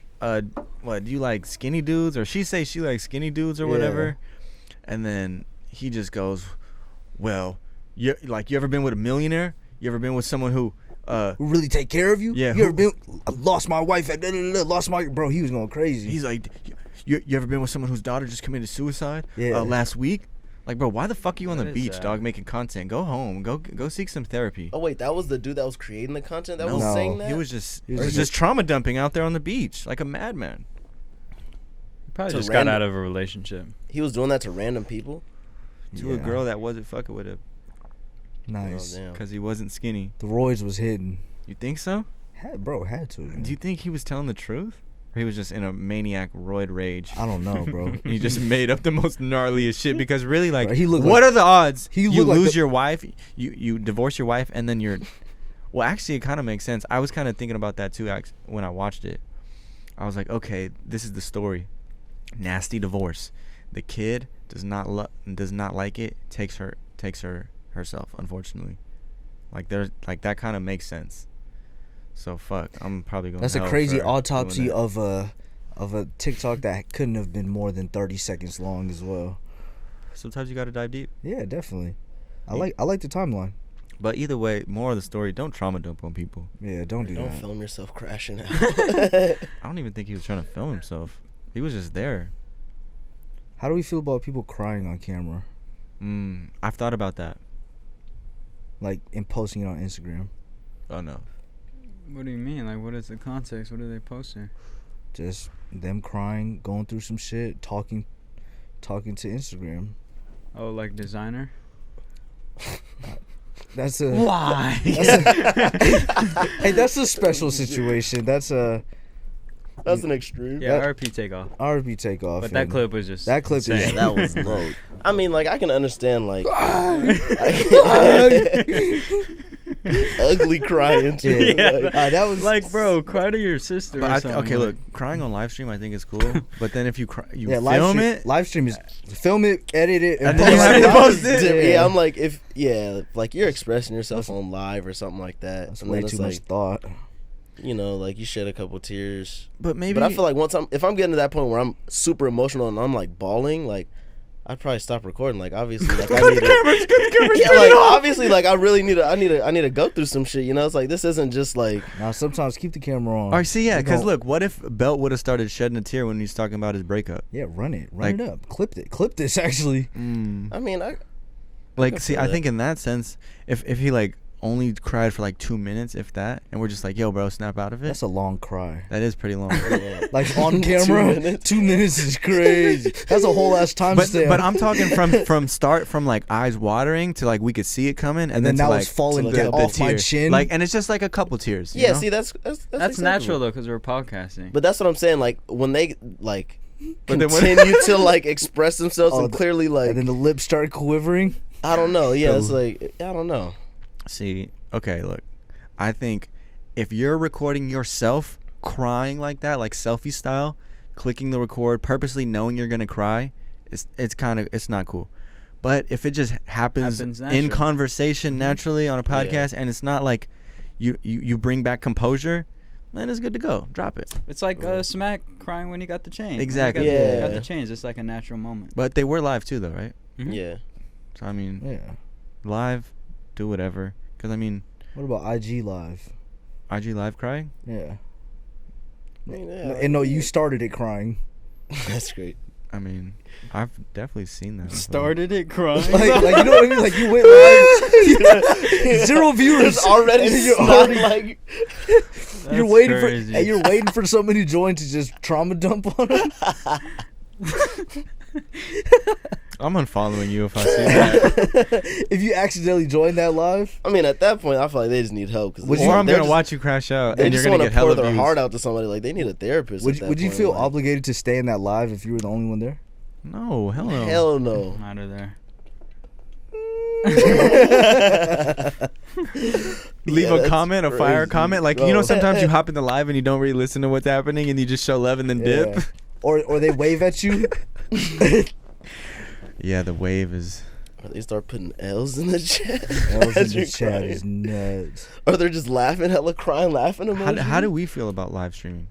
what, do you like skinny dudes? Or she say she likes skinny dudes or whatever. And then he just goes, well, you ever been with a millionaire? You ever been with someone who really take care of you? Yeah. You ever been? I lost my wife at lost my bro. He was going crazy. He's like, you ever been with someone whose daughter just committed suicide? Yeah. Last week? Like, bro, why the fuck are you on the What is beach, that? dog, making content? Go home. Go seek some therapy. Oh wait, that was the dude that was creating the content that was No. saying that. He was just He was just trauma dumping out there on the beach like a madman. Probably To just random- got out of a relationship. He was doing that to random people. To a Yeah. girl that wasn't fucking with him Nice. Oh, damn. because he wasn't skinny. The roids was hidden. You think so? Had to. Man. Do you think he was telling the truth? Or he was just in a maniac roid rage? I don't know, bro. He just made up the most gnarliest shit because really, like, Bro, he looked what like- are the odds he you looked like lose the- your wife, you divorce your wife, and then you're... Well, actually, it kind of makes sense. I was kind of thinking about that, too, when I watched it. I was like, okay, this is the story. Nasty divorce. The kid does not like it, takes her herself, unfortunately. Like, that kind of makes sense. So, fuck, I'm probably going to That's a hell crazy for autopsy doing that. of a TikTok that couldn't have been more than 30 seconds long as well. Sometimes you got to dive deep. Yeah, definitely. I like the timeline. But either way, more of the story, don't trauma dump on people. Yeah, don't do Don't that. film yourself crashing out. I don't even think he was trying to film himself. He was just there. How do we feel about people crying on camera, I've thought about that. like and posting it on Instagram? Oh, no. What do you mean? Like, what is the context? What are they posting? Just them crying, going through some shit, talking to Instagram. Oh, like designer? That's a Why? hey, that's a special situation. That's a That's an extreme. Yeah, That- RP takeoff. RP takeoff. But that and clip was just that clip is- Yeah, insane. that was low. I mean, like, I can understand, like, ugly crying too. Yeah. Like, that was Like, bro, cry to your sister. But or I something. okay, like- look, crying on live stream I think is cool. But then if you you yeah. film it, Live stream is film it, edit it, And then you post have it. to post it. yeah, I'm like, like you're expressing yourself on live or something like that. That's and way then it's too much like, thought. you know, like you shed a couple tears. but maybe But I feel like if I'm getting to that point where I'm super emotional and I'm like bawling, like I'd probably stop recording. Like obviously, like I need to. Yeah, like obviously, like I really need to. I need to go through some shit. You know, it's like this isn't just like. Now sometimes keep the camera on. All right, see, yeah, We because gon- look, what if Belt would have started shedding a tear when he's talking about his breakup? Yeah, run it Like- up, clip this actually. I mean, Like, can see, feel I that. think in that sense, if he like only cried for like 2 minutes, if that, and we're just like, yo, bro, snap out of it. That's a long cry. That is pretty long. Like on camera, 2 minutes is crazy. That's a whole ass time But stamp. but I'm talking from like eyes watering to like we could see it coming, and then then to now like it's falling to, like, down off my tear. chin. Like, and it's just like a couple tears. you yeah. know? See, that's That's acceptable. natural though, because we're podcasting. But that's what I'm saying. Like when they like But then when- continue to like express themselves and clearly like and then the lips start quivering. I don't know. Yeah, it's So- like I don't know. See, okay, look, I think if you're recording yourself crying like that, like selfie style, clicking the record, purposely knowing you're gonna cry, it's not cool. But if it just happens in naturally. conversation naturally on a podcast, and it's not like you bring back composure, then it's good to go. Drop it. It's like Smack crying when he got the chain. Exactly. When he Yeah. got the chains. It's like a natural moment. But they were live too, though, right? Mhm. Yeah. So I mean, Yeah. live, do whatever. Because I mean, What about IG Live? IG live crying. Yeah. I mean, yeah. And no, you started it crying. That's great. I mean, I've definitely seen that. Started it crying. like you know what I mean? Like you went live, 0 viewers already. You're already like you're waiting crazy. for you're waiting for somebody to join to just trauma dump on them. I'm unfollowing you if I see that. If you accidentally join that live, I mean, at that point, I feel like they just need help. Or I'm gonna watch you crash out, They and you're just gonna want get to pour hella their views. heart out to somebody. Like they need a therapist. would you feel like, obligated to stay in that live if you were the only one there? No, hell no. Hell no. Out of there. Leave Yeah, a that's comment, a fire crazy, comment. Like bro. you know, sometimes you hop in the live and you don't really listen to what's happening, and you just show love and then dip. Yeah. Or they wave at you. Yeah, the wave is. Or they start putting L's in the chat. L's in as the you're chat crying. is nuts. Or they're just laughing, hella crying, laughing emoji. How do we feel about live streaming?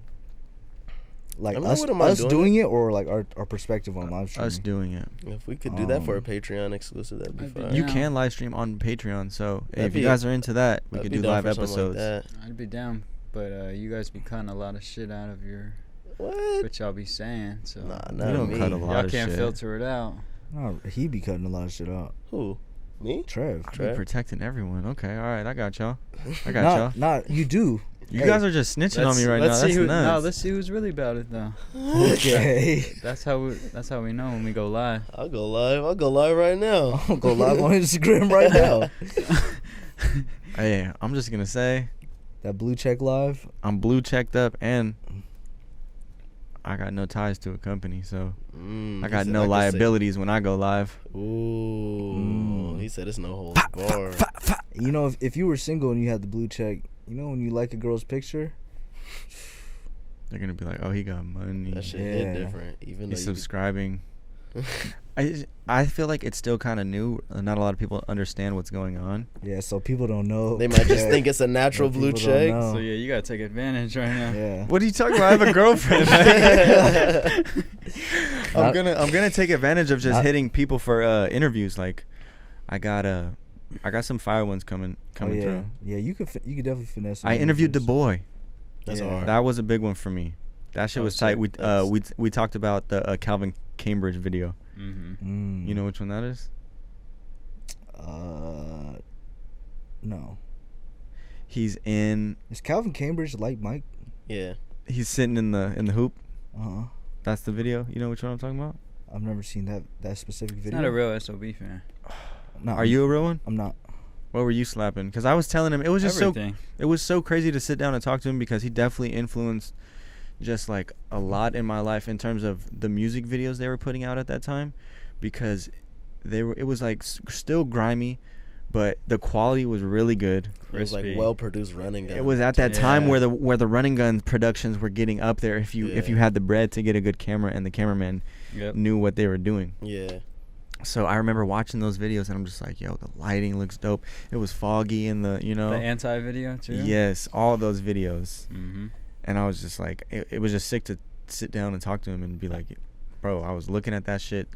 Like I mean, I us wouldn't mind doing doing it, or like our perspective on live streaming. Us doing it. If we could do that for a Patreon exclusive, that'd be I'd be fine. You down. can live stream on Patreon, so That'd if you be- guys are into that, we I'd could be do down live for something like episodes. that. I'd be down, but you guys be cutting a lot of shit out of your What? what y'all be saying. So Nah, We not don't me. cut a lot y'all of can't shit. filter it out. No, he be cutting a lot of shit out. Who? Me? Trev. I be Trev? protecting everyone. Okay, all right, I got y'all. I got y'all. Not you do. You Hey. guys are just snitching on me right now. let's That's see who, nuts. No, let's see who's really about it though. Okay. That's how we know when we go live. I'll go live right now. I'll go live on Instagram right now. Hey, I'm just gonna say That blue check live. I'm blue checked up and I got no ties to a company, so I got no liabilities when I go live. Ooh. He said it's no holds barred. You know, if you were single and you had the blue check, you know when you like a girl's picture, They're gonna be like, "Oh, he got money. That shit Yeah. hit different. Even He's though you subscribing." I feel like it's still kind of new. Not a lot of people understand what's going on. yeah. So people don't know. they might just Yeah. think it's a natural Yeah, blue people don't check. know. So yeah, you gotta take advantage right now. Yeah. What are you talking about? I have a girlfriend. I'm gonna take advantage of just hitting people for interviews. Like, I got some fire ones coming Oh, yeah. through. Yeah, you could definitely finesse. some I interviewed Du interviews. Bois. That's Yeah. hard. That was a big one for me. That shit Oh, was tight. sick. We That's- we talked about the Calvin Cambridge video. Mm-hmm. You know which one that is? No. He's in. Is Calvin Cambridge like Mike? Yeah. He's sitting in the hoop. Uh-huh. That's the video. You know which one I'm talking about? I've never seen that specific He's video. not a real SOB fan. No, Are you a real one? I'm not. What were you slapping? Because I was telling him it was just Everything. it was so crazy to sit down and talk to him because he definitely influenced just like a lot in my life in terms of the music videos they were putting out at that time, because it was like still grimy, but the quality was really good. It was like Crispy. well produced running gun. It was at that time Yeah. where the running gun productions were getting up there. If you Yeah. had the bread to get a good camera and the cameraman Yep. knew what they were doing. Yeah. So I remember watching those videos and I'm just like, yo, the lighting looks dope. It was foggy in the, you know. The anti video too. Yes, all those videos. Mm-hmm. And I was just like, it was just sick to sit down and talk to him and be like, bro, I was looking at that shit,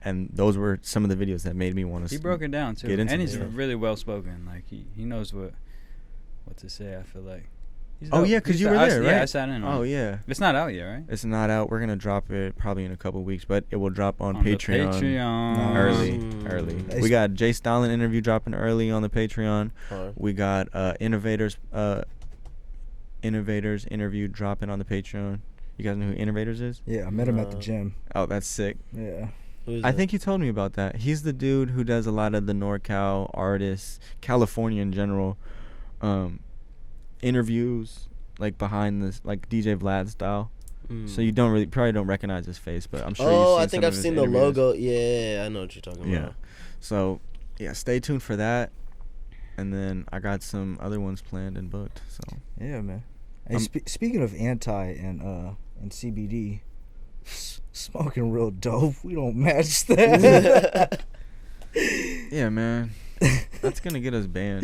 and those were some of the videos that made me want to. He broke it down too, get into and he's it. really well spoken. Like he knows what to say. I feel like. He's Oh dope. yeah, because He's you the- were there, right? Yeah, I sat in on Oh it. yeah. It's not out yet, right? It's not out. We're gonna drop it probably in a couple weeks, but it will drop on the Patreon. Patreon. Early. Nice. We got Jay Stalin interview dropping early on the Patreon. Hard. We got Innovators interview dropping on the Patreon. You guys know who Innovators is? Yeah, I met him at the No. gym. Oh, that's sick. Yeah. Who is I that? think you told me about that. He's the dude who does a lot of the NorCal artists, California in general, interviews, like behind this, like DJ Vlad style. So you probably don't recognize his face, but I'm sure. Oh, you've seen I think some I've of his seen the interviews. logo. Yeah, I know what you're talking Yeah. about. So, yeah, stay tuned for that. And then I got some other ones planned and booked. So Yeah, man. Hey, speaking of anti and CBD, smoking real dope. We don't match that. yeah, man, that's gonna get us banned.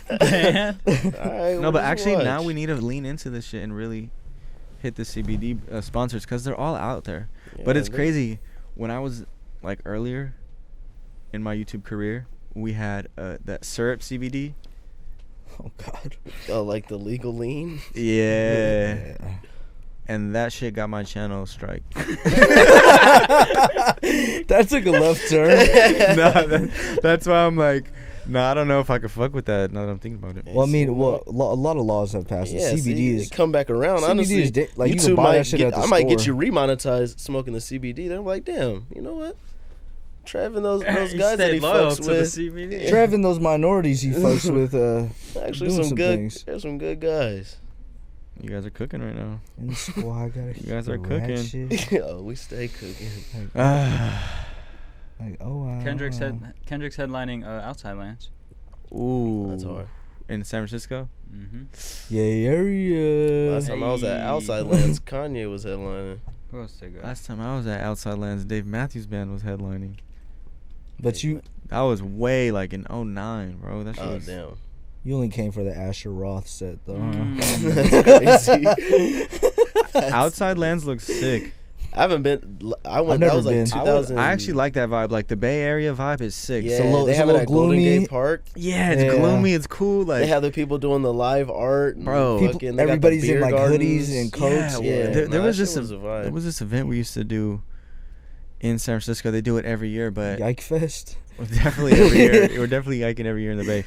Man. All right, No, but actually now we need to lean into this shit and really hit the CBD sponsors because they're all out there. But it's crazy. When I was like earlier in my YouTube career, we had that syrup CBD. Oh God. Oh, like the legal lean. Yeah. and that shit got my channel strike. That took a left turn. That's why I'm like, I don't know if I could fuck with that now that I'm thinking about it. Well, I mean, a lot of laws have passed. Yeah, CBD is come back around. CBD Honestly, is like you YouTube can buy that shit at the I might get store. you remonetized smoking the CBD. They're like, damn, you know what? Trev and those You guys that stayed he loyal fucks to with. the CBD. Trev and those minorities he fucks with. Actually, doing some good. things. There's some good guys. You guys are cooking right now. In the squad, gotta You guys are cooking. Oh, we stay cooking. Like, oh, Kendrick's headlining Outside Lands. Ooh. That's hard. In San Francisco? Mm-hmm. Yeah. Last time I was at Outside Lands, Kanye was headlining. Who else they got? Last time I was at Outside Lands, Dave Matthews Band was headlining. But you That was way like in 09, bro. That shit Oh was damn. You only came for the Asher Roth set, though. That's crazy. Outside Lands looks sick. I haven't been. I went. I've That never was like been. 2000. I actually like that vibe. Like the Bay Area vibe is sick. Yeah, So low- they it's a have it little at Golden gloomy. Gate Park. yeah, it's Yeah. gloomy. It's cool. Like They have the people doing the live art, and Bro. fucking- People- they got the everybody's in beer like gardens. hoodies and coats. Yeah, there nah, was that this shit was a vibe. there was this event we used to do in San Francisco. They do it every year, but Yike Fest. definitely every year. We're definitely yiking every year in the Bay.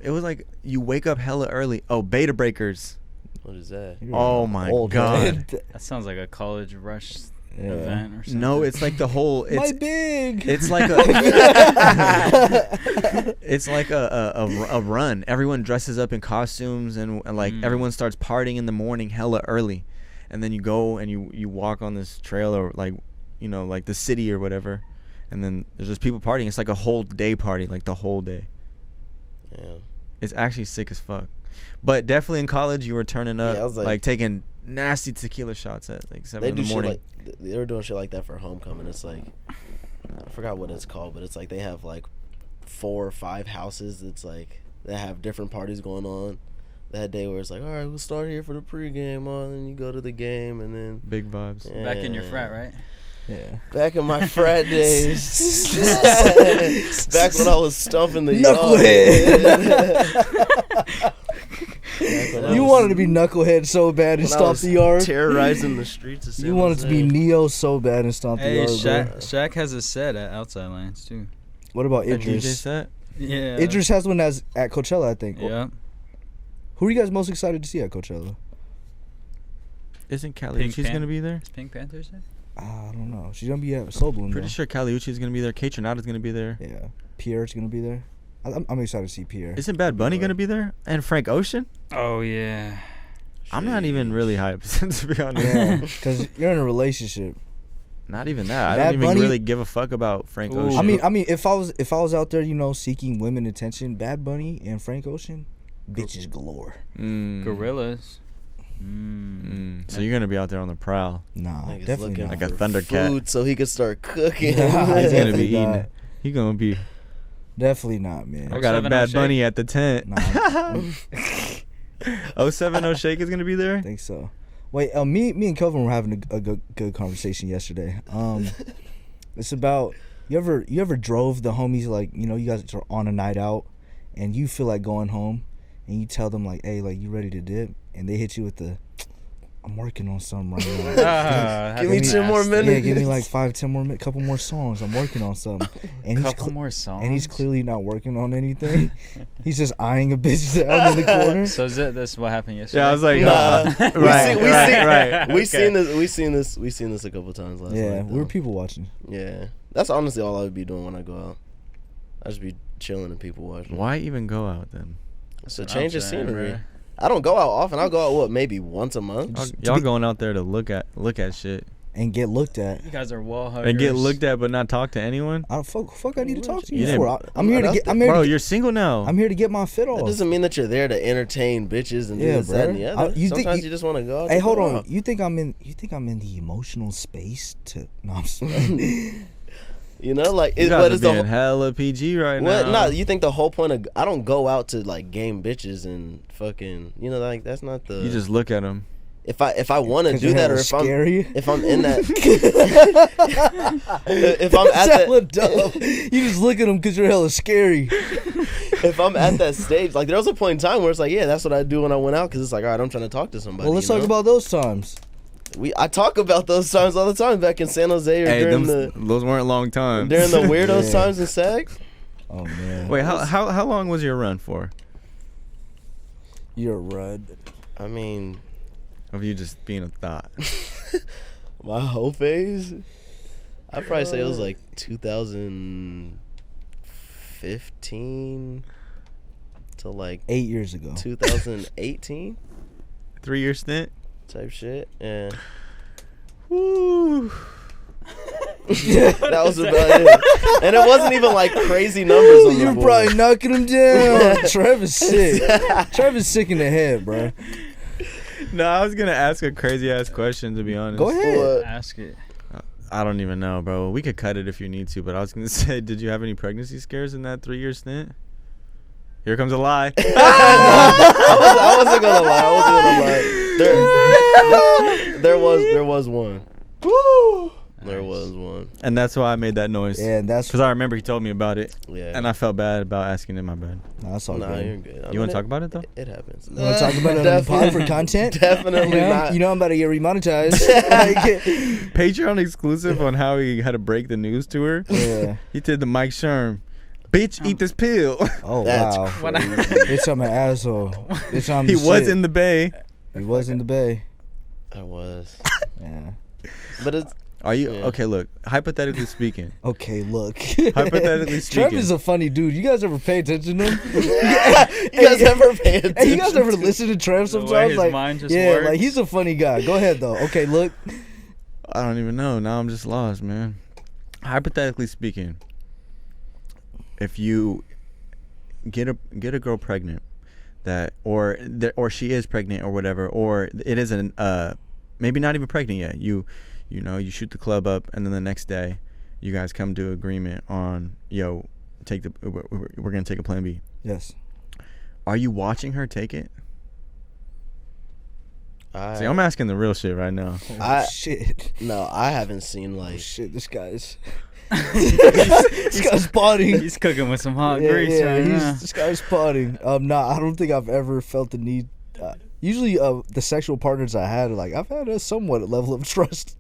It was like you wake up hella early. Oh, Beta Breakers. What is that? You're Oh my old, God. man. That sounds like a college rush Yeah. event or something. No, it's like the whole. My It's big. it's like a. It's like a run. Everyone dresses up in costumes and like everyone starts partying in the morning hella early, and then you go and you walk on this trail or like like the city or whatever, and then there's just people partying. It's like a whole day party, like the whole day. Yeah. It's actually sick as fuck. But definitely in college you were turning up, Yeah, I was like like- taking nasty tequila shots at like 7 They in do the shit morning. like they were doing shit like that for homecoming. It's like I forgot what it's called, but it's like they have like 4 or 5 houses. It's like they have different parties going on that day where it's like, all right, we'll start here for the pregame on, and you go to the game, and then Big vibes. yeah. Back in your frat, right? Yeah. Back in my frat days, back when I was stumping the Knucklehead. You wanted to be knucklehead so bad and stomp the yard. terrorizing the streets of San You wanted to be Jose. Neo so bad and stomp the Hey, yard, bro. Shaq has a set at Outside Lands too. What about A DJ Idris? set? Yeah. Idris has one that's at Coachella, I think. Yeah. Who are you guys most excited to see at Coachella? Isn't Caliucci's Pan- gonna be there? Is Pink Panthers there? I don't know. She's gonna be at Soul Bloom. Pretty though. sure Caliucci's gonna be there. Kate Trinata's gonna be there. Yeah. Pierre's gonna be there. I'm excited to see Pierre. Isn't Bad Bunny gonna be there? And Frank Ocean? Oh yeah. I'm not even really hyped, to be honest. Yeah, because you're in a relationship. Not even that. I Bad don't even Bunny- really give a fuck about Frank Ooh. Ocean. I mean, if I was out there, seeking women attention, Bad Bunny and Frank Ocean, bitches galore. Gorillas. So you're gonna be out there on the prowl. Nah, Niggas definitely looking not. Like a for Thundercat. food so he could start cooking. Nah, He's gonna definitely be eating not. it. He gonna be. Definitely not, man. I got a 070 Bad Shake. Bunny at the tent. Nah, 070 Shake is gonna be there. I think so. Wait, me and Kelvin were having a good conversation yesterday. It's about you ever drove the homies, like, you guys are on a night out and you feel like going home and you tell them like, hey, like, you ready to dip, and they hit you with the, I'm working on something right now. Give me 10 more minutes. Yeah, give me like 5-10 more minutes, couple more songs. I'm working on something. And Couple more songs. and he's clearly not working on anything. He's just eyeing a bitch down in the corner. So is this what happened yesterday? Yeah, I was like, Nah. right. We seen this a couple times last Yeah, night. we were though. people watching. Yeah, that's honestly all I would be doing when I go out. I just be chilling and people watching. Why even go out then? So change of saying, scenery. bruh. I don't go out often. I'll go out maybe once a month. Just to Y'all be- going out there to look at shit and get looked at. You guys are wall huggers. and get looked at but not talk to anyone. I fuck I need to talk to You you didn't- for. I'm here to get. I'm here. Bro, to you're single now. I'm here to get my fit That off. doesn't mean that you're there to entertain bitches and do Yeah, this, that, and bruh. the other. You think Sometimes you- you just want to go out. Hey, just hold go on. out. You think I'm in the emotional space to? No, I'm just playing. You know, like you it, guys what are is the being whole, hella PG right what? now. No, you think the whole point of I don't go out to like game bitches and fucking, like that's not the. You just look at them. if I want to 'Cause do you're that, or hella if I'm scary. if I'm in that, if I'm at Hella that, dumb. You just look at them because you're hella scary. if I'm at that stage, like there was a point in time where it's like, yeah, that's what I do when I went out, because it's like, all right, I'm trying to talk to somebody. Well, let's you talk know? about those times. I talk about those times all the time back in San Jose or those weren't long times. During the weirdos times in Sac. Oh man. Wait, how long was your run for? Your run. I mean, of you just being a thought. My whole phase. I'd probably say it was like 2015 to like 8 years ago. 2018. 3-year stint type shit. Yeah. Woo. That was about it. And it wasn't even like crazy numbers on the You're board. probably knocking him down. Trev is sick. Trev is sick in the head, bro. No, I was gonna ask a crazy ass question, to be honest. Go ahead. Ask it. I don't even know, bro. We could cut it if you need to, but I was gonna say, did you have any pregnancy scares in that 3-year stint? Here comes a lie. I wasn't gonna lie. There was one. Woo. There was one. And that's why I made that noise. Yeah, and that's because I remember he told me about it. Yeah. And I felt bad about asking in my bed. No, that's all good. You're good. You want to talk about it though? It happens. You want to talk about it on the pod for content? Definitely not. You know I'm about to get remonetized. Patreon exclusive on how he had to break the news to her. Yeah. He did the Mike Sherm. Bitch, eat this pill. Oh, That's wow. crazy. Bitch, I'm an asshole. Bitch, I'm He the was shit. in the bay. He was in the bay. I was. Yeah. But it's. Are you Yeah. okay? Look, hypothetically speaking. Okay, look. Hypothetically speaking. Trev is a funny dude. You guys ever pay attention to him? You guys ever pay attention? Hey, you guys ever listen to Trev The way sometimes? his Like, mind just yeah, works. like he's a funny guy. Go ahead though. Okay, look. I don't even know. Now I'm just lost, man. Hypothetically speaking, if you get a girl pregnant, or she is pregnant or whatever, or it isn't maybe not even pregnant yet. You shoot the club up, and then the next day, you guys come to agreement on we're gonna take a plan B. Yes. Are you watching her take it? See, I'm asking the real shit right now. Shit. No, I haven't seen like. Shit, this guy's. This guy's potting. He's cooking with some hot grease right now. This guy's potting. Nah, I don't think I've ever felt the need. Usually, the sexual partners I had, like I've had a somewhat level of trust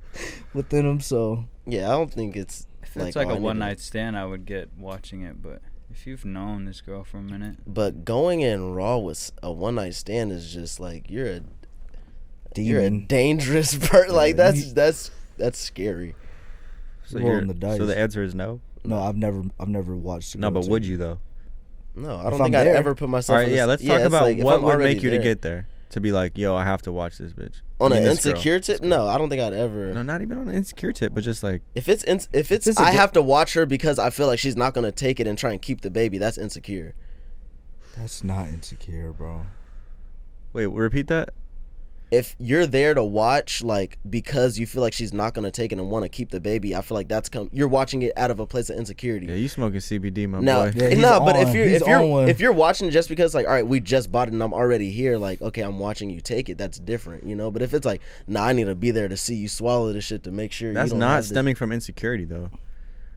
within them. So Yeah, I don't think it's. If it's like a one night stand, I would get watching it. But if you've known this girl for a minute, But going in raw with a one night stand is just like you're a demon. dangerous person. Like Yeah, that's scary. So, Rolling the dice. so the answer is no. No, I've never watched. a No, girl but would take you it. though? No, I If don't I'm think I'd there. ever put myself. All right, yeah. Let's talk it's about like, if what I'm would already make you to there. get there. To be like, yo, I have to watch this bitch. On I mean, an this girl. insecure tip? No, I don't think I'd ever. No, not even on an insecure tip, but just like, If it's it's I have to watch her because I feel like she's not gonna take it and try and keep the baby. That's insecure. That's not insecure, bro. wait, repeat that. If you're there to watch, like because you feel like she's not gonna take it and want to keep the baby, I feel like you're watching it out of a place of insecurity. Yeah, you smoking CBD, my No, boy. Yeah, he's no, but on. He's on one. if you're watching just because like, all right, we just bought it and I'm already here, like, okay, I'm watching you take it, that's different, you know. But if it's like, nah, I need to be there to see you swallow this shit to make sure That's you don't not have stemming from insecurity though.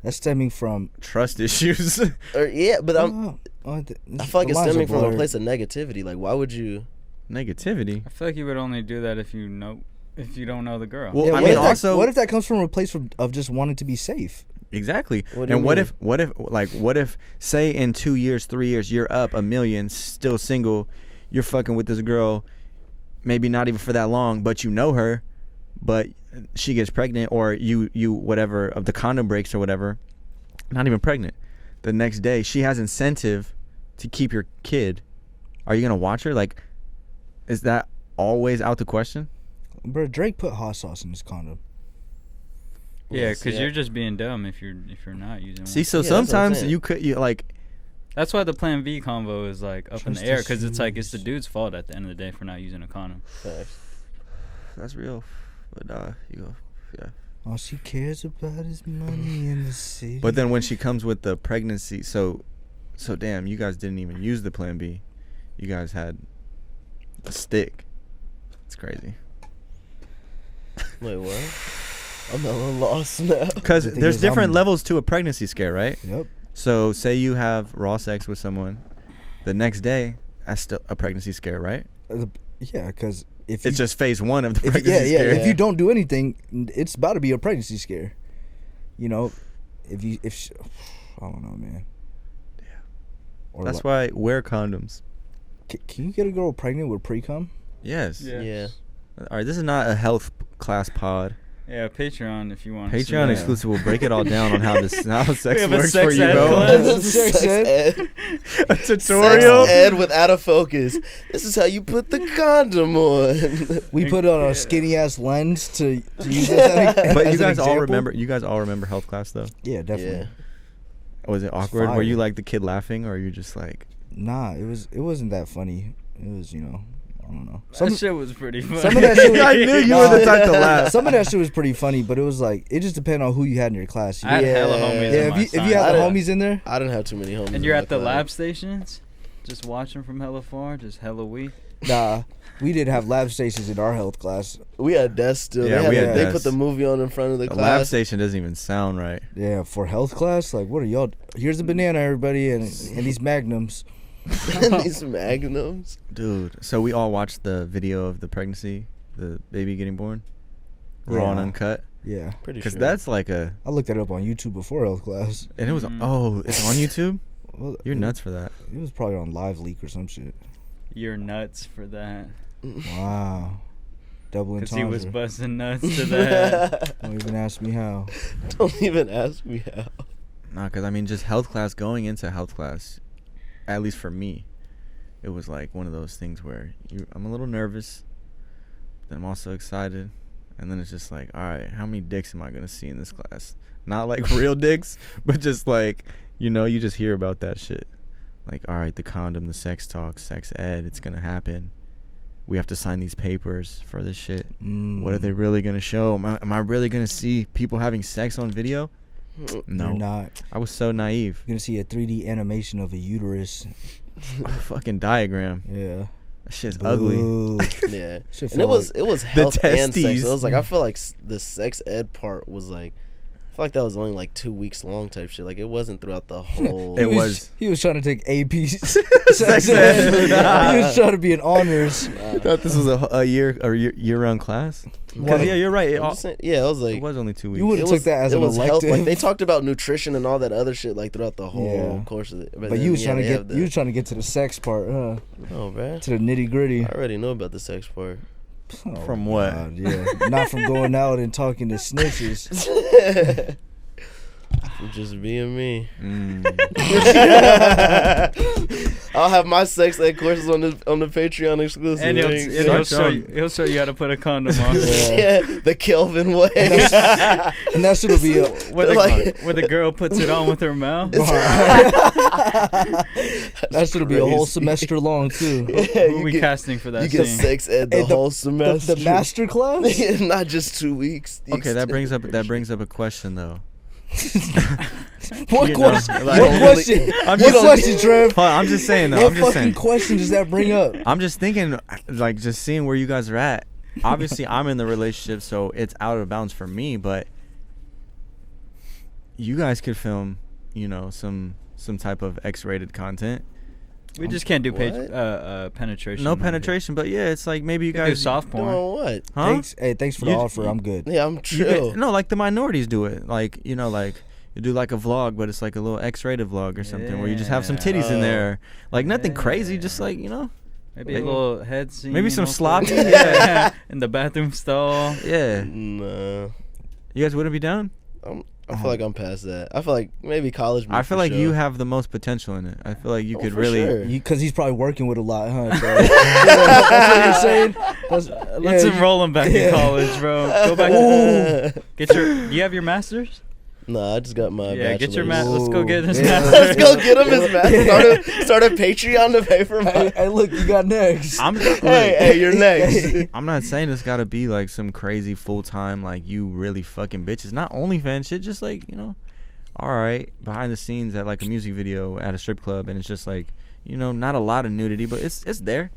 That's stemming from. Trust issues. yeah, but I feel like the it's lines are stemming from a blurred. place of negativity. Like, why would you? Negativity. I feel like you would only do that if you don't know the girl. Well, Yeah, I what mean, if that- also, what if that comes from a place of just wanting to be safe? exactly. What do you And what mean? if, say in 2 years, 3 years, you're up $1 million, still single, you're fucking with this girl, maybe not even for that long, but you know her, but she gets pregnant, or you whatever, of the condom breaks or whatever, not even pregnant. The next day, she has incentive to keep your kid. Are you gonna watch her? Like, is that always out the question? Bro, Drake put hot sauce in his condom. Yeah, Yes, because yeah. you're just being dumb if you're not using one. See, so Yeah, that's what I'm sometimes saying. you like. That's why the Plan B combo is like up in Trust the air, issues. because it's like it's the dude's fault at the end of the day for not using a condom. That's real, but you go, yeah. All she cares about is money in the city. But then when she comes with the pregnancy, so damn, you guys didn't even use the Plan B. You guys had a stick. It's crazy. Wait, what? I'm a little lost now. Because The thing there's is, different I'm- levels to a pregnancy scare, right? Yep. So say you have raw sex with someone, the next day that's still a pregnancy scare, right? Yeah, because if it's just phase 1 of the if, pregnancy scare. If you don't do anything, it's about to be a pregnancy scare. You know, I don't know, man. Yeah. Or That's why wear condoms. Can you get a girl pregnant with pre-cum? Yes. Yeah. All right, this is not a health class pod. Yeah, Patreon if you want. Patreon exclusive will break it all down on how sex have a works sex for you, ed bro. class. Sex ed. A tutorial. Sex ed with Out of Focus. This is how you put the condom on. We put on a skinny ass lens to use that. But as you an guys all example. remember. You guys all remember health class though. Yeah, definitely. Was it awkward? fire. Were you like the kid laughing, or are you just like? Nah, it wasn't that funny. It was, I don't know. That shit was pretty funny. Some of that shit was, I knew you were the type to laugh. Some of that shit was pretty funny, but it was like it just depended on who you had in your class. I had hella homies. Yeah, if you had the homies in there, I didn't have too many homies. And you're in at the my lab class. stations, just watching from hella far, just hella weak. nah, we did have lab stations in our health class. We had desks still. Yeah, they we had They desks. put the movie on in front of the The class. lab station doesn't even sound right. Yeah, for health class, like what are y'all? Here's a banana, everybody, and these magnums. These magnums. Dude, so we all watched the video of the pregnancy, the baby getting born, raw and Yeah. uncut. Yeah, Pretty Because sure. that's like a, I looked that up on YouTube before health class. and it was, Mhm. oh, it's on YouTube? Well, You're nuts for that. It was probably on Live Leak or some shit. You're nuts for that. Wow, double Because he was entendre. busting nuts to that. Don't even ask me how. Don't even ask me how. Nah, because I mean, just health class, going into health class, at least for me, it was like one of those things where I'm a little nervous, but I'm also excited. And then it's just like, all right, how many dicks am I going to see in this class? Not like real dicks, but just like, you just hear about that shit. Like, all right, the condom, the sex talk, sex ed, it's going to happen. We have to sign these papers for this shit. What are they really going to show? Am I really going to see people having sex on video? No. You're not. I was so naive. You're gonna see a 3D animation of a uterus. A fucking diagram. Yeah. That shit's ugly. Boo. Yeah. Shit And it felt was health and sex. testes. So it was like I feel like the sex ed part was like I feel like that was only like 2 weeks long type shit. Like it wasn't throughout the whole. It was. He was trying to take AP Sex ed. He was trying to be in honors. I thought this was a year-round class. 'Cause, yeah, you're right. I'm just saying, yeah, I was like, It was only 2 weeks. You would've took that as it an was health. elective. Like they talked about nutrition and all that other shit like throughout the whole Yeah. course of it. But then, you was yeah, trying to they get have the- you was trying to get to the sex part, huh? Oh man, To the nitty gritty. I already know about the sex part. From what? Yeah, not from going out and talking to snitches. I'm just being me. Mm. I'll have my sex ed courses on the Patreon exclusive. And he'll link. show you how to put a condom on. Yeah, the Kelvin way. And that shit'll be Where the, Like- where the girl puts it on with her mouth. that shit'll be a whole crazy. semester long too. Yeah, Who you we get, casting for that you get scene? sex ed the Hey, whole semester. The master class? Not just 2 weeks. the Okay, that brings extended up a question though. What You know, question? like- What question? I'm What just- question, Trev? Hold on, I'm just saying though. What I'm just fucking saying. question does that bring up? I'm just thinking, like, just seeing where you guys are at. Obviously, I'm in the relationship, so it's out of bounds for me. But you guys could film, some type of X-rated content. We just can't do What? penetration. No penetration, but yeah, it's like maybe you We do guys soft porn. Doing what? Huh? Thanks for the You- offer. I'm good. Yeah, I'm You chill. could- no, like the minorities do it. Like like you do like a vlog, but it's like a little X-rated vlog or something where you just have some Yeah. titties in Oh. there, like nothing crazy, just like Maybe a Maybe- little head scene. maybe some hopefully. sloppy, Yeah. In the bathroom stall. yeah. Nah. You guys wouldn't be down? I feel like I'm past that. I feel like maybe college. I feel like you have. have the most potential in it. I feel like you Oh, could for really. sure. Because he's probably working with a lot, huh? Trev? That's what you're saying? Let's yeah, enroll him back yeah. in college, bro. Go back. Ooh. Get your. Do you have your master's? Nah, I just got my. Yeah, get your bachelor's. Let's go get his Yeah. master's. Let's go get him his master's. Start a Patreon to pay for Hey, my. hey, look, you got next. Hey, you're next. I'm not saying it's gotta be like some crazy full time, like you really fucking bitches. Not OnlyFans shit, just like, all right, behind the scenes at like a music video at a strip club, and it's just like, not a lot of nudity, but it's there.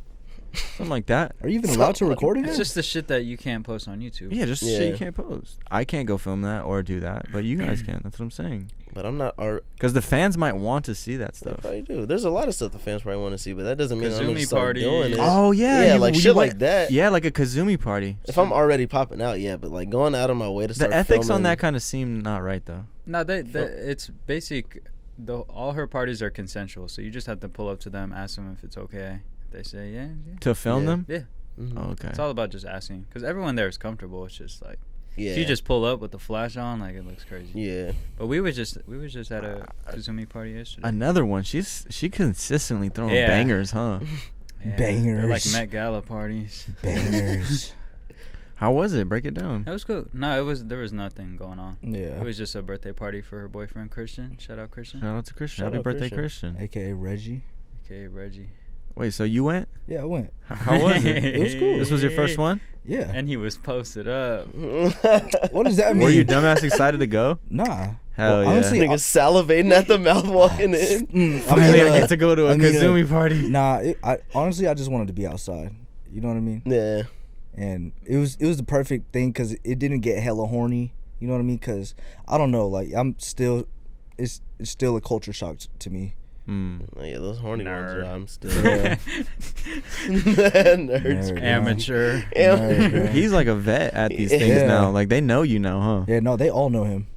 Something like that. Are you even allowed to record it? It's just the shit that you can't post on YouTube. Yeah, just shit you can't post. I can't go film that or do that, but you guys can. That's what I'm saying. But I'm not art. Because the fans might want to see that stuff. They probably do. There's a lot of stuff the fans probably want to see, but that doesn't mean I'm gonna Kazumi start parties. doing it. Oh yeah, Yeah, like shit like that. Yeah, like a kazumi party. If I'm already popping out, yeah, but like going out of my way to start The ethics filming, on that kind of seem not right though. No, it's basic. All her parties are consensual, so you just have to pull up to them, ask them if it's okay. If they say yeah. To film them? Yeah. Mhm. Oh, okay. It's all about just asking, because everyone there is comfortable. It's just like Yeah. if you just pull up with the flash on, like it looks crazy. Yeah. But we was just at a Kazumi party yesterday. Another one. She consistently throwing Yeah. bangers, huh? Yeah, they're like Bangers. Met Gala parties. Bangers. How was it? Break it down. It was cool. No, there was nothing going on. Yeah. It was just a birthday party for her boyfriend Christian. Shout out Christian. Shout out to Christian. Shout Happy out birthday, Christian. Christian. AKA Reggie. Okay, Reggie. Wait, so you went? Yeah, I went. How was it? It was cool. This was your first one? Yeah. And he was posted up. What does that mean? Were you dumbass excited to go? Nah. Hell yeah. honestly, Nigga salivating at the mouth walking in. Finally, I get to go to a I mean, kazumi party. Nah, honestly, I just wanted to be outside. You know what I mean? Yeah. And it was the perfect thing because it didn't get hella horny. You know what I mean? Because I don't know, like it's still a culture shock to me. Oh, yeah, those horny ones. Nerd. Yeah, I'm still Yeah. nerds. Nerd. Amateur. Nerd, bro. He's like a vet at these things Yeah. now. Like they know you now, huh? Yeah, no, they all know him.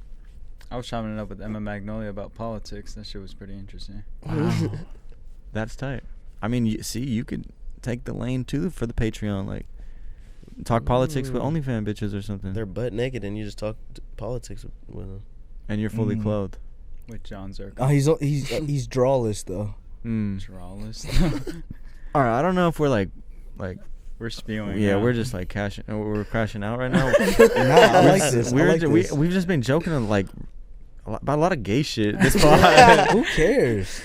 I was chopping it up with Emma Magnolia about politics. That shit was pretty interesting. Wow. That's tight. I mean, you could take the lane too for the Patreon, like talk politics with OnlyFans bitches or something. They're butt naked and you just talk politics with them. And you're fully clothed. With John Zerko. Oh, he's drawless though. Drawless. All right, I don't know if we're like We're spewing. yeah, now. we're just like we're crashing out right now. Nah, I like this. We've just been joking on like about a lot of gay shit this pod. Who cares?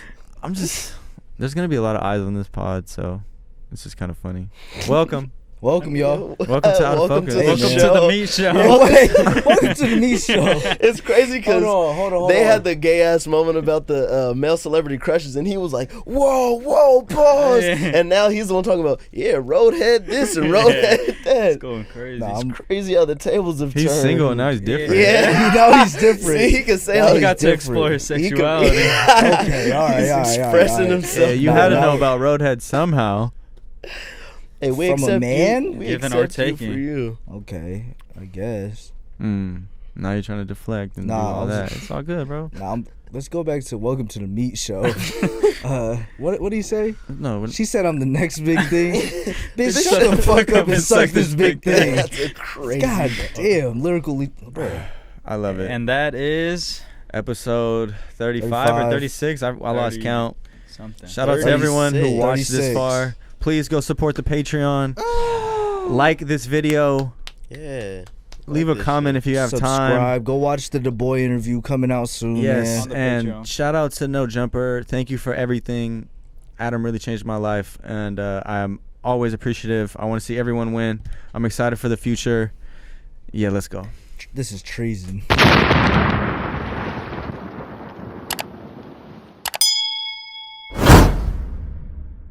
There's gonna be a lot of eyes on this pod, so it's just kind of funny. Welcome. Welcome, y'all. Welcome to Out of Focus. Hey, Welcome man. to the meat show. Welcome to the meat show. It's crazy because Hold on. they had the gay ass moment about the male celebrity crushes, and he was like, "Whoa, pause!" Yeah. And now he's the one talking about, roadhead this and roadhead It's that. going crazy. Nah, It's crazy how the tables have turned. He's single and now he's different. Yeah, Now he's different. See, he can say Now how he he's got to different. explore his He could- sexuality. Okay, all right, He's all right, expressing all right. himself. Yeah, you Nah, had to nah. know about Roadhead somehow. Hey, we From a accept man? You. We Giving or accept you for taking. you. Okay, I guess. Now you're trying to deflect and do Nah, all I was- that. It's all good, bro. Now let's go back to Welcome to the Meat Show. What do you say? No, She said I'm the next big thing. Bitch, Shut shut the fuck up and suck this big thing. That's a crazy. God damn, lyrically, bro. I love it. And that is Episode 35 or 35. 36. I lost 30. count. something. Shout out to everyone who 36. watched this 36. far. Please go support the Patreon. Like this video. Yeah. Leave a this comment if you have Subscribe. time. Go watch the Du Bois interview coming out soon. Yes, On the and Patreon. shout out to No Jumper. Thank you for everything. Adam really changed my life, and I'm always appreciative. I want to see everyone win. I'm excited for the future. Yeah, let's go. This is treason.